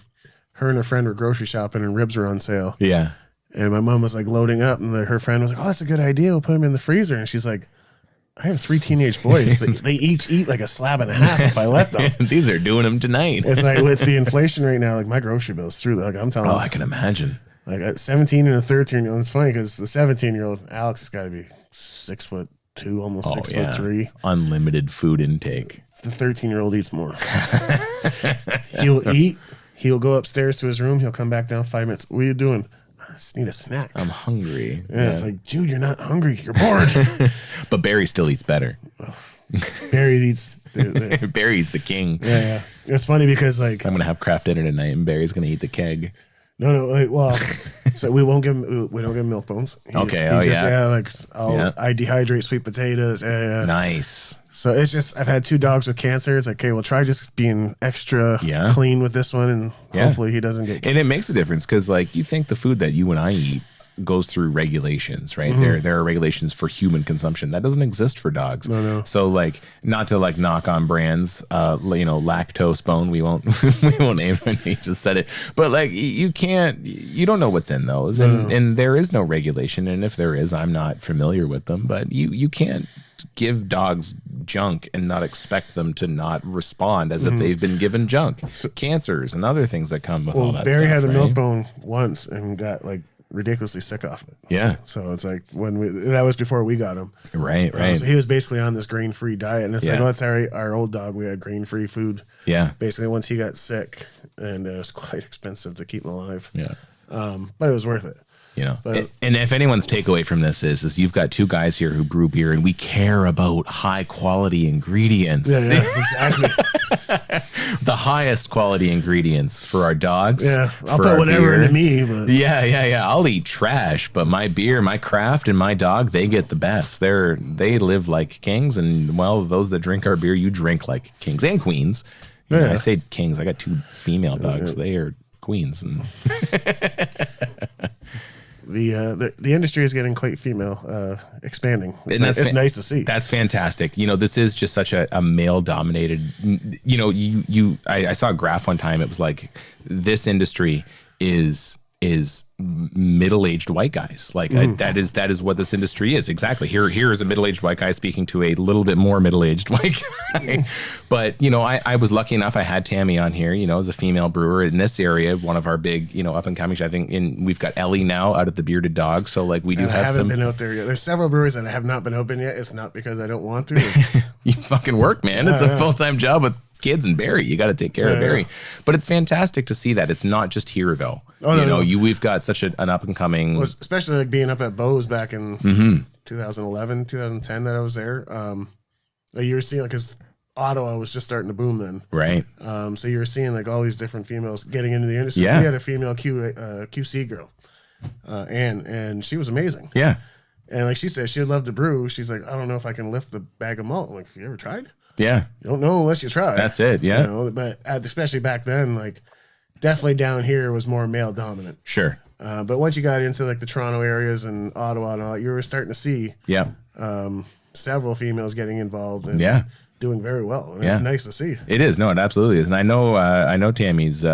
and her friend were grocery shopping and ribs were on sale. Yeah. And my mom was like loading up, and her friend was like, "Oh, that's a good idea. We'll put them in the freezer." And she's like, "I have 3 teenage boys. They each eat like a slab and a half if I let them." These are doing them tonight. It's like with the inflation right now, like my grocery bill's through. Like I'm telling you. Oh, I can imagine. Like a 17 and a 13-year-old. It's funny because the 17-year-old Alex has got to be 6'2", almost 6'3". Unlimited food intake. The 13-year-old eats more. He'll eat. He'll go upstairs to his room. He'll come back down 5 minutes. What are you doing? I just need a snack. I'm hungry. Yeah, it's like, dude, you're not hungry. You're bored. But Barry still eats better. Barry eats. Barry's the king. Yeah. It's funny because like I'm gonna have craft dinner tonight, and Barry's gonna eat the keg. No. Well, so we don't give him milk bones. I dehydrate sweet potatoes. Yeah. Nice. So it's just I've had 2 dogs with cancer. It's like, okay, well, try just being extra clean with this one, and hopefully he doesn't get. And it makes a difference because, like, you think the food that you and I eat goes through regulations, right? There are regulations for human consumption that doesn't exist for dogs. No. So like, not to like knock on brands, Lactose Bone. We won't we won't name it. He just said it, but like you don't know what's in those, and there is no regulation. And if there is, I'm not familiar with them. But you can't give dogs junk and not expect them to not respond as if they've been given junk. Cancers and other things that come with all that Barry stuff, had a right? milk bone once and got like ridiculously sick off it. Yeah. So it's like that was before we got him. Right. So he was basically on this grain-free diet, and it's like, it's our old dog. We had grain-free food. Yeah. Basically, once he got sick, and it was quite expensive to keep him alive. Yeah. But it was worth it. And if anyone's takeaway from this is you've got two guys here who brew beer, and we care about high quality ingredients. Yeah, exactly. The highest quality ingredients for our dogs. Yeah, I'll put whatever into me. But. Yeah. I'll eat trash, but my beer, my craft, and my dog, they get the best. They live like kings, and well, those that drink our beer, you drink like kings and queens. Yeah. I say kings. I got two female dogs. They are queens. And The industry is getting quite female, expanding. It's nice to see. That's fantastic. This is just such a male dominated. I saw a graph one time. It was like this industry is middle-aged white guys. Like that is what this industry is. Exactly. Here is a middle-aged white guy speaking to a little bit more middle-aged white guy. But I was lucky enough. I had Tammy on here, as a female brewer in this area, one of our big, up and coming. I think we've got Ellie now out at the Bearded Dog. So like we do have some. I haven't been out there yet. There's several breweries that have not been open yet. It's not because I don't want to. You fucking work, man. It's a full-time job with kids and Barry. You got to take care of Barry. But it's fantastic to see that it's not just here though. We've got such an up and coming, especially like being up at Bo's back in 2011, 2010 that I was there. You were seeing because Ottawa was just starting to boom then, right? So you were seeing like all these different females getting into the industry. Yeah. We had a female QC girl, and she was amazing. Yeah. And like she said, she would love to brew. She's like, I don't know if I can lift the bag of malt. I'm like, have you ever tried? Yeah. You don't know unless you try. That's it. Yeah. But especially back then, like definitely down here was more male dominant. Sure. But once you got into like the Toronto areas and Ottawa and all that, you were starting to see several females getting involved and doing very well. And it's nice to see. It is. No, it absolutely is. And I know Tammy's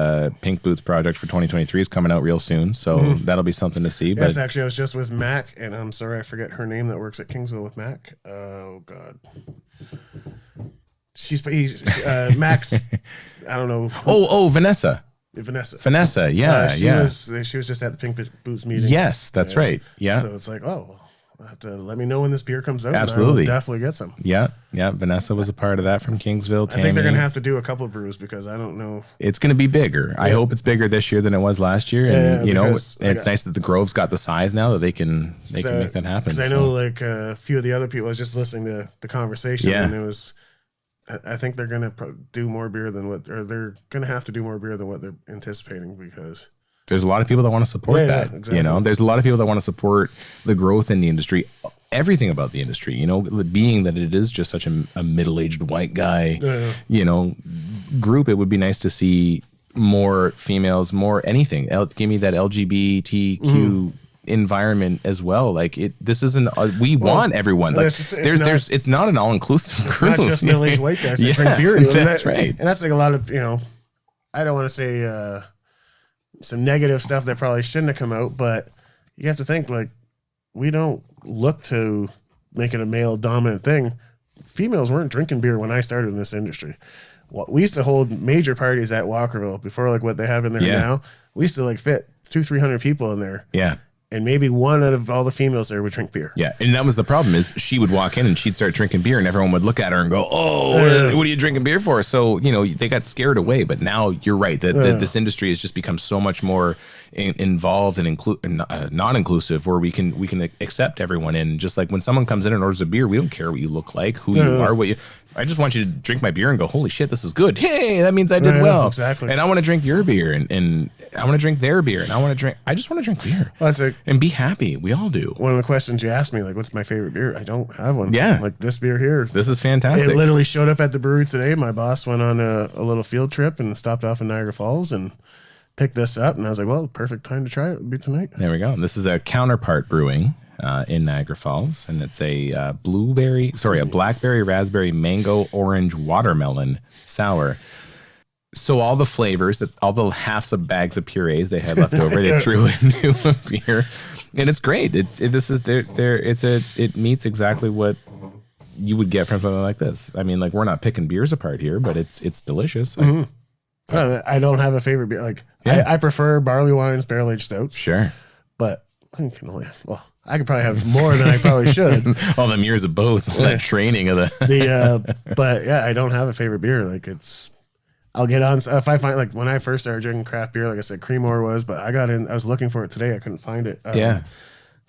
Pink Boots project for 2023 is coming out real soon. So that'll be something to see. Yes, actually, I was just with Mac, and I'm sorry, I forget her name that works at Kingsville with Mac. Oh, God. He's Max. I don't know. Vanessa. Vanessa. Yeah. She was just at the Pink Boots meeting. Yes, that's right. Yeah. So it's like, have to let me know when this beer comes out. Absolutely. And I will definitely get some. Yeah. Vanessa was a part of that from Kingsville. Tammy. I think they're going to have to do a couple of brews because I don't know. It's going to be bigger. I hope it's bigger this year than it was last year. And, it's nice that the Grove's got the size now that they can make that happen. Because I know like a few of the other people, I was just listening to the conversation and it was, I think they're going to do more beer than they're going to have to do more beer than what they're anticipating because there's a lot of people that want to support that. Yeah, exactly. There's a lot of people that want to support the growth in the industry, everything about the industry, being that it is just such a middle-aged white guy, group. It would be nice to see more females, more anything. Give me that LGBTQ environment as well. Like this isn't we want everyone. Like it's not an all-inclusive group. Not just middle-aged white guys that drink beer. That's right. And that's like a lot of I don't want to say some negative stuff that probably shouldn't have come out, but you have to think like we don't look to make it a male dominant thing. Females weren't drinking beer when I started in this industry. We used to hold major parties at Walkerville before like what they have in there now. We used to like fit 200-300 people in there. Yeah. And maybe one out of all the females there would drink beer. Yeah, and that was the problem is she would walk in and she'd start drinking beer and everyone would look at her and go, what are you drinking beer for? So, they got scared away. But now you're right that this industry has just become so much more involved and non-inclusive where we can accept everyone in. Just like when someone comes in and orders a beer, we don't care what you look like, who you are, I just want you to drink my beer and go, holy shit, this is good. Hey, that means I did well. Exactly. And I want to drink your beer and I want to drink their beer and I just want to drink beer. Well, and be happy. We all do. One of the questions you asked me, like, what's my favorite beer? I don't have one. Yeah. Like this beer here. This is fantastic. It literally showed up at the brewery today. My boss went on a little field trip and stopped off in Niagara Falls and picked this up, and I was like, well, perfect time to try it would be tonight. There we go. And this is a Counterpart Brewing in Niagara Falls, and it's a blackberry, raspberry, mango, orange, watermelon sour. So all the flavors, all the halves of bags of purees they had left over, they threw into a beer, and it's great. It meets exactly what you would get from something like this. I mean, like, we're not picking beers apart here, but it's delicious. I don't have a favorite beer. Like, I prefer barley wines, barrel aged stouts. Sure, but I could probably have more than I probably should. All them years of both, all that training of the. But yeah, I don't have a favorite beer. Like, I'll get on if I find, like, when I first started drinking craft beer, like I said, Creemore was, but I was looking for it today. I couldn't find it. I think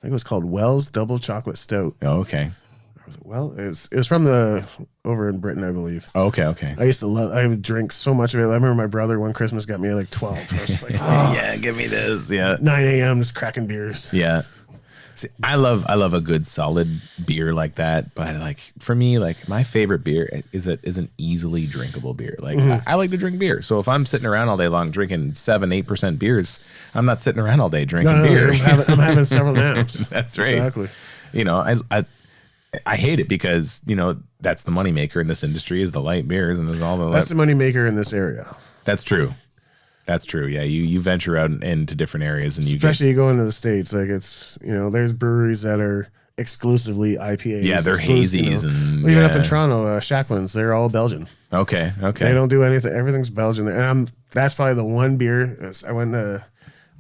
it was called Wells Double Chocolate Stout. Oh, okay. Well, it was from over in Britain, I believe. Okay. I would drink so much of it. I remember my brother one Christmas got me like 12. I was just like, oh, yeah, give me this. Yeah. 9 a.m. just cracking beers. Yeah. See, I love a good solid beer like that, but like, for me, like, my favorite beer is an easily drinkable beer. Like, I like to drink beer. So if I'm sitting around all day long drinking 7-8% beers, I'm not sitting around all day drinking beer. I'm having several naps. That's right. Exactly. You know, I hate it because, you know, that's the moneymaker in this industry is the light beers, and there's all the. That's the moneymaker in this area. That's true. That's true. Yeah, you venture out into different areas, and you go into the States, like, it's, you know, there's breweries that are exclusively IPAs. Yeah, they're hazies, and even up in Toronto, Shacklands, they're all Belgian. Okay. They don't do anything. Everything's Belgian there, and that's probably the one beer. I went on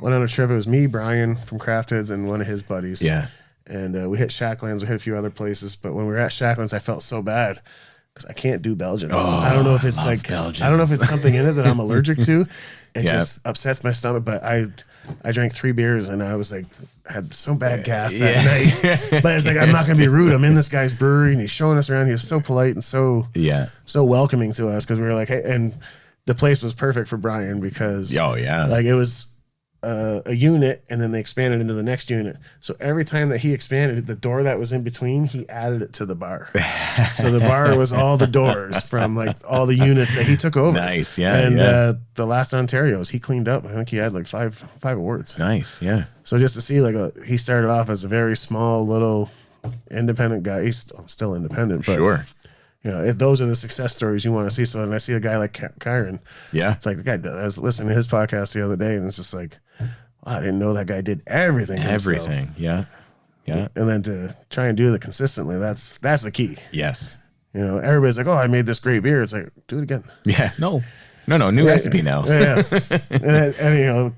a trip. It was me, Brian from Craft Heads, and one of his buddies. Yeah. And we hit Shacklands. We hit a few other places, but when we were at Shacklands, I felt so bad because I can't do Belgians. I don't know if it's like Belgians. I don't know if it's something in it that I'm allergic to. It just upsets my stomach. But I drank 3 beers and I was like, had so bad gas that night. But it's like, I'm not gonna be rude. I'm in this guy's brewery and he's showing us around. He was so polite and so welcoming to us because we were like, hey, and the place was perfect for Brian because like, it was a unit, and then they expanded into the next unit. So every time that he expanded, the door that was in between, he added it to the bar. So the bar was all the doors from, like, all the units that he took over. Nice, yeah. And the last Ontario's he cleaned up. I think he had like five awards. Nice, yeah. So just to see, like, he started off as a very small little independent guy. He's still independent, but sure. You know, those are the success stories you want to see. So when I see a guy like Kyron, it's like, the guy, I was listening to his podcast the other day, and it's just like, wow, I didn't know that guy did everything. Everything, yeah. And then to try and do it consistently, that's the key. Yes. You know, everybody's like, oh, I made this great beer. It's like, do it again. Yeah. No, new recipe now. Yeah. and you know,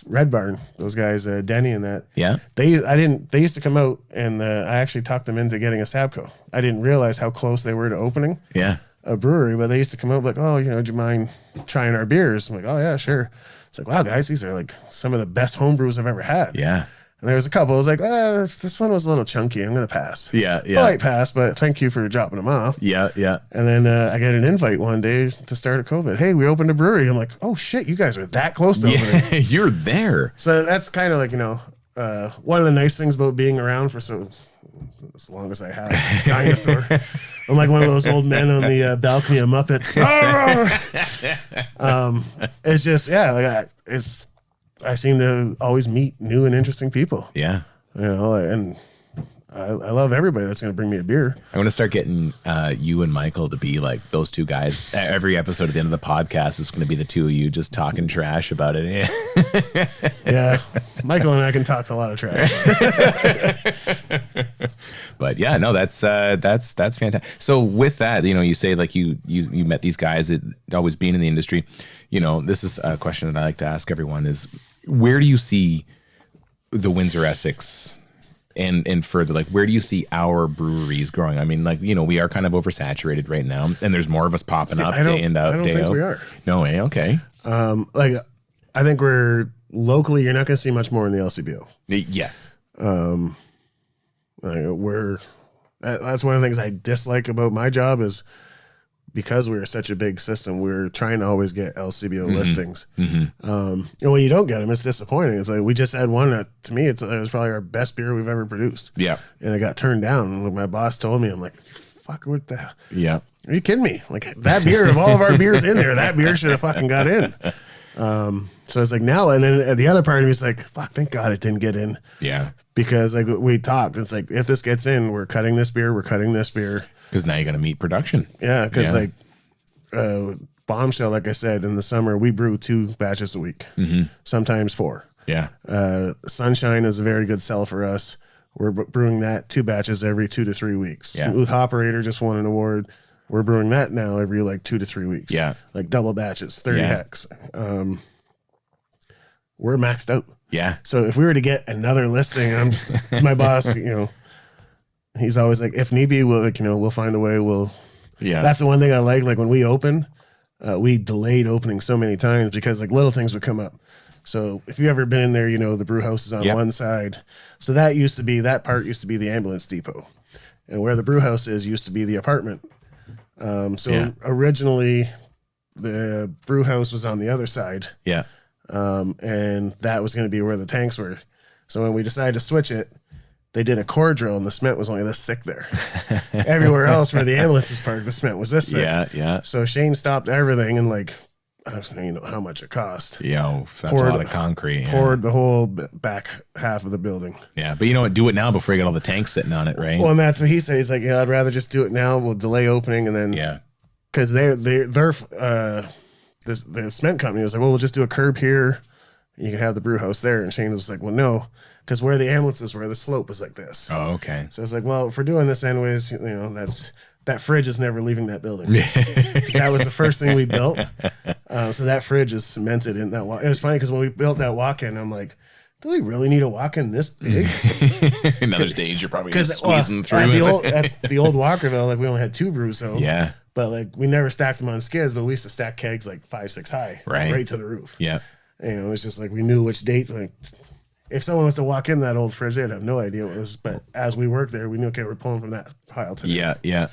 Red Barn, those guys, Denny and that. Yeah. They used to come out, and I actually talked them into getting a Sabco. I didn't realize how close they were to opening a brewery, but they used to come out like, oh, you know, do you mind trying our beers? I'm like, oh yeah, sure. It's like, wow, guys, these are like some of the best home brews I've ever had. Yeah. And there was a couple. I was like, this one was a little chunky. I'm going to pass. Yeah. Polite pass, but thank you for dropping them off. Yeah. And then I got an invite one day to start at COVID. Hey, we opened a brewery. I'm like, oh shit, you guys are that close to opening. You're there. So that's kind of like, you know, one of the nice things about being around for as long as I have. Dinosaur. I'm like one of those old men on the balcony of Muppets. It's just, I seem to always meet new and interesting people. Yeah. You know, and I love everybody that's going to bring me a beer. I want to start getting you and Michael to be like those two guys. Every episode at the end of the podcast is going to be the two of you just talking trash about it. Yeah. Michael and I can talk a lot of trash. But yeah, no, that's fantastic. So with that, you know, you say like you met these guys that always being in the industry. You know, this is a question that I like to ask everyone is, where do you see the Windsor Essex and further, like, where do you see our breweries growing? I mean, like, you know, we are kind of oversaturated right now, and there's more of us popping up day in, out, day out. I don't think we are. No way. Okay. Like, I think we're locally, you're not going to see much more in the LCBO. Yes. That's one of the things I dislike about my job is because we're such a big system, we're trying to always get LCBO listings. And when you don't get them, it's disappointing. It's like, we just had one that, to me, it was probably our best beer we've ever produced. Yeah. And it got turned down. Like, my boss told me, I'm like, fuck, what the hell? Yeah. Are you kidding me? Like, that beer, of all of our beers in there, that beer should have fucking got in. So it's like now, and then the other part of me is like, fuck, thank God it didn't get in. Yeah. Because like we talked, it's like, if this gets in, we're cutting this beer. Because now you got to meet production. Yeah. Cause like, Bombshell, like I said, in the summer, we brew 2 batches a week, sometimes 4. Yeah. Sunshine is a very good sell for us. We're brewing that 2 batches every 2 to 3 weeks. Yeah. Smooth Operator just won an award. We're brewing that now every like 2 to 3 weeks. Yeah. Like double batches, 30 hex. We're maxed out. Yeah. So if we were to get another listing, I'm just, it's my boss, he's always like, if need be, we'll find a way. That's the one thing I like. Like when we opened, we delayed opening so many times because like little things would come up. So if you've ever been in there, the brew house is on one side. So that part used to be the ambulance depot. And where the brew house is used to be the apartment. Originally the brew house was on the other side. Yeah. And that was going to be where the tanks were. So when we decided to switch it, they did a core drill and the cement was only this thick there. Everywhere else where the ambulance is parked, the cement was this thick. Yeah, yeah. So Shane stopped everything and like, I don't know how much it cost. Yeah, that's a lot of concrete. Poured the whole back half of the building. Yeah, but you know what? Do it now before you get all the tanks sitting on it, right? Well, and that's what he said. He's like, I'd rather just do it now. We'll delay opening and then because the cement company was like, well, we'll just do a curb here. You can have the brew house there. And Shane was like, well, no, because where the ambulances were, the slope was like this. Oh, okay. So it's like, well, if we're doing this anyways, that fridge is never leaving that building. That was the first thing we built. So that fridge is cemented in that walk. It was funny because when we built that walk-in, I'm like, do we really need a walk-in this big? Another stage you're probably squeezing through. At the old Walkerville, like we only had 2 brews, so yeah. But like we never stacked them on skids, but we used to stack kegs like 5-6 high, right to the roof. Yeah. And it was just like we knew which dates. Like if someone was to walk in that old fridge, they'd have no idea what it was. But as we worked there, we knew, okay, we're pulling from that pile today. Yeah, yeah.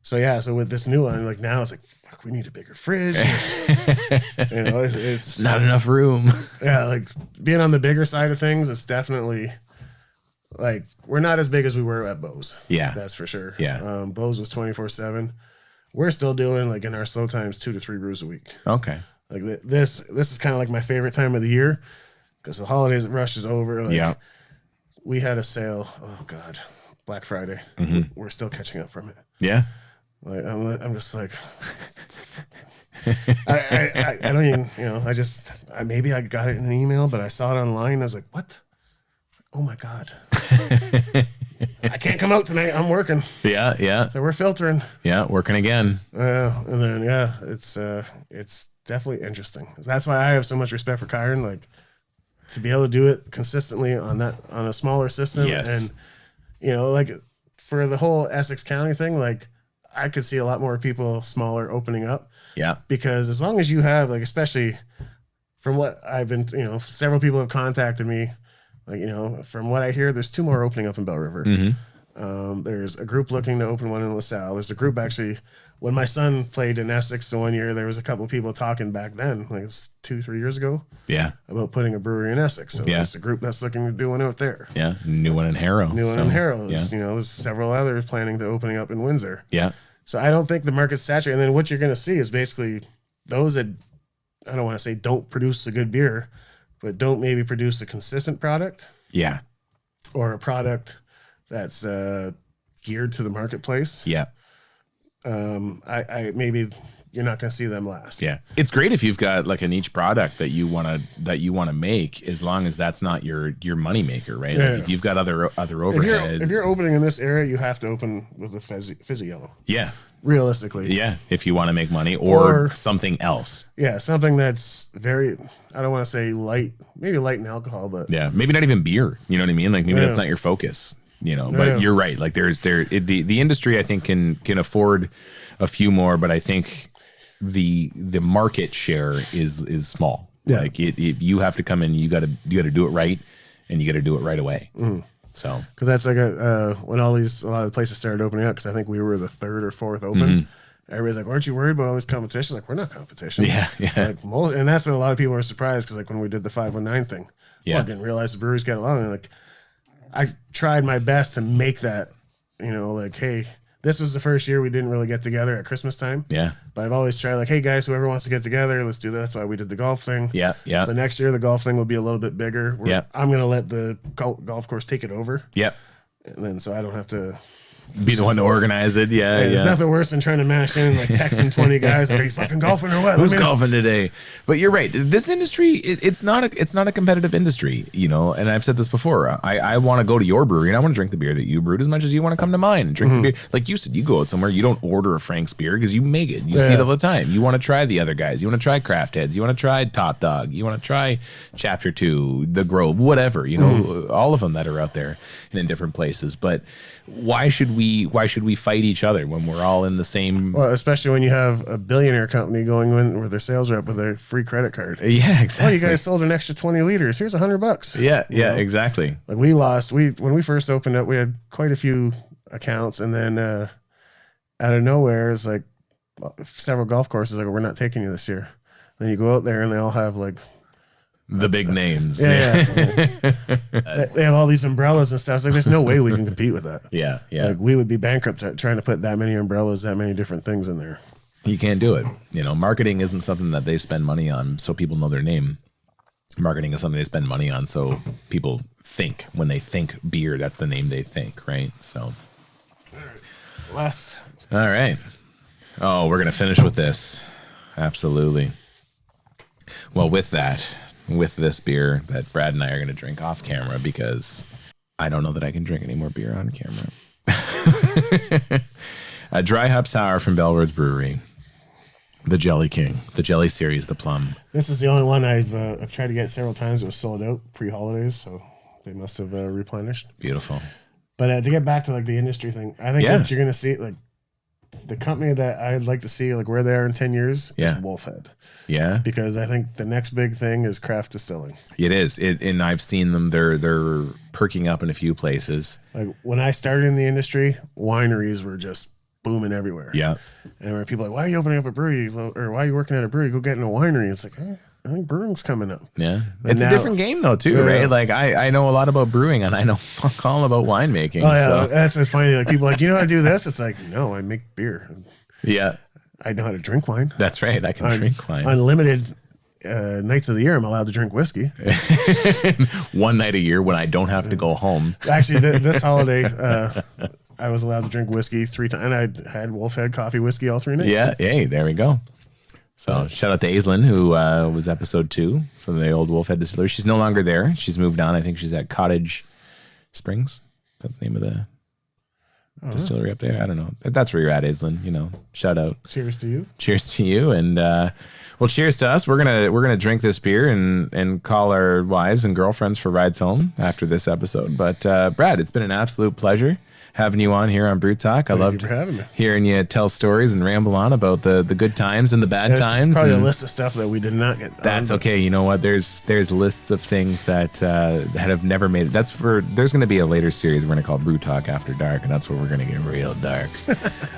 So with this new one, like now it's like, fuck, we need a bigger fridge. It's not enough room. Yeah, like being on the bigger side of things, it's definitely like we're not as big as we were at Bose. Yeah, that's for sure. Yeah, Bose was 24/7. We're still doing like in our slow times 2 to 3 brews a week. Okay. Like this is kind of like my favorite time of the year because the holidays rush is over. Like, we had a sale. Oh God, Black Friday. We're still catching up from it. Yeah. Like I'm just like I don't even maybe I got it in an email, but I saw it online. I was like, what? Oh my God. I can't come out tonight. I'm working. Yeah, yeah. So we're filtering. Yeah, working again. And then it's definitely interesting. That's why I have so much respect for Kyron. Like to be able to do it consistently on a smaller system. Yes. And like for the whole Essex County thing, like I could see a lot more people smaller opening up. Yeah. Because as long as you have, like, especially from what I've been, several people have contacted me, like, from what I hear, there's 2 more opening up in Bell River. There's a group looking to open one in LaSalle. There's a group actually, when my son played in Essex the one year, there was a couple of people talking back then, like it's 2-3 years ago. Yeah. About putting a brewery in Essex. So there's a group that's looking to do one out there. Yeah. New one in Harrow. There's several others planning to opening up in Windsor. Yeah. So I don't think the market's saturated. And then what you're going to see is basically those that, I don't want to say don't produce a good beer, but don't maybe produce a consistent product. Yeah. Or a product that's geared to the marketplace. Yeah. I maybe you're not going to see them last. Yeah. It's great if you've got like a niche product that you want to make, as long as that's not your money maker, right? Yeah. Like if you've got other overhead. If you're opening in this area, you have to open with a fizzy yellow. Yeah. Realistically. Yeah. If you want to make money or something else. Yeah. Something that's very, I don't want to say light, maybe light in alcohol, but yeah, maybe not even beer. You know what I mean? Like maybe that's not your focus, but you're right. Like the industry I think can afford a few more, but I think the market share is small. Yeah. Like you have to come in, you got to do it right, and you got to do it right away. So because that's like when a lot of the places started opening up, because I think we were the 3rd or 4th open. Everybody's like, aren't you worried about all this competition? Like, we're not competition. Yeah, yeah. Like, and that's when a lot of people are surprised, because like when we did the 519 thing, I didn't realize the breweries get along. And like I tried my best to make that, like, hey, this was the first year we didn't really get together at Christmas time. Yeah. But I've always tried like, hey guys, whoever wants to get together, let's do that. That's why we did the golf thing. Yeah. Yeah. So next year the golf thing will be a little bit bigger. I'm going to let the golf course take it over. Yep. And then so I don't have to be the one to organize it. Yeah. There's nothing worse than trying to mash in like texting 20 guys. Are you fucking golfing or what? Who's golfing today? But you're right. This industry, it's not a competitive industry, you know. And I've said this before. I want to go to your brewery and I want to drink the beer that you brewed as much as you want to come to mine and drink the beer. Like you said, you go out somewhere, you don't order a Frank's beer because you make it. You see it all the time. You want to try the other guys. You want to try Craft Heads. You want to try Top Dog. You want to try Chapter 2, The Grove, whatever. You know, all of them that are out there and in different places. But why should we fight each other when we're all in the same? Well, especially when you have a billionaire company going in with their sales rep with a free credit card. Yeah, exactly. Oh, you guys sold an extra 20 liters. Here's $100. Yeah, yeah, exactly. Like when we first opened up, we had quite a few accounts, and then out of nowhere, it's like several golf courses like, we're not taking you this year. Then you go out there and they all have like the big names. Yeah. They have all these umbrellas and stuff. It's like, there's no way we can compete with that. Yeah, yeah. Like, we would be bankrupt at trying to put that many umbrellas, that many different things in there. You can't do it. You know, marketing isn't something that they spend money on so people know their name. Marketing is something they spend money on so people think. When they think beer, that's the name they think, right? So. Last. All right. Oh, we're going to finish with this. Absolutely. Well, with this beer that Brad and I are going to drink off camera, because I don't know that I can drink any more beer on camera. A dry hop sour from Bellwoods Brewery. The Jelly King, the Jelly Series, the Plum. This is the only one I've tried to get several times. It was sold out pre-holidays, so they must have replenished. Beautiful. But to get back to like the industry thing, I think that you're going to see like the company that I'd like to see like where they are in 10 years is Wolfhead. Yeah, because I think the next big thing is craft distilling. It is. And I've seen them. They're perking up in a few places. Like when I started in the industry, wineries were just booming everywhere. Yeah. And where people are like, why are you opening up a brewery? Or why are you working at a brewery? Go get in a winery. It's like, I think brewing's coming up. Yeah. It's a different game though too, right? Like I know a lot about brewing and I know fuck all about winemaking. Oh yeah. So. That's what's funny. Like people are like, do you know how to do this? It's like, no, I make beer. Yeah. I know how to drink wine. That's right. I can drink wine. Unlimited nights of the year, I'm allowed to drink whiskey. One night a year when I don't have to go home. Actually, this holiday, I was allowed to drink whiskey 3 times. And I had Wolfhead coffee whiskey all 3 nights. Yeah. Hey, there we go. So shout out to Aislinn, who was episode 2 from the old Wolfhead Distillery. She's no longer there. She's moved on. I think she's at Cottage Springs. Is that the name of the distillery up there? I don't know. That's where you're at, Aislinn. You know, shout out. Cheers to you. Cheers to you. And well, cheers to us. We're gonna drink this beer and call our wives and girlfriends for rides home after this episode. But Brad, it's been an absolute pleasure having you on here on Brew Talk. I loved hearing you tell stories and ramble on about the good times and the bad times. Probably a list of stuff that we did not get. That's okay. You know what? There's lists of things that have never made it. There's going to be a later series we're going to call Brew Talk After Dark, and that's where we're going to get real dark.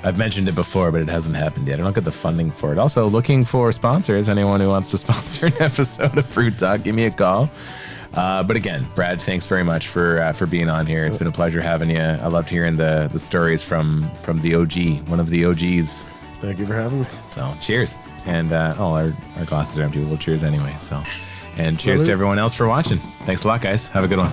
I've mentioned it before, but it hasn't happened yet. I don't get the funding for it. Also, looking for sponsors. Anyone who wants to sponsor an episode of Brew Talk, give me a call. But again, Brad, thanks very much for being on here. It's been a pleasure having you. I loved hearing the stories from the OG, one of the OGs. Thank you for having me. So cheers. And our glasses are empty. We'll cheers anyway. So, and cheers to everyone else for watching. Thanks a lot, guys. Have a good one.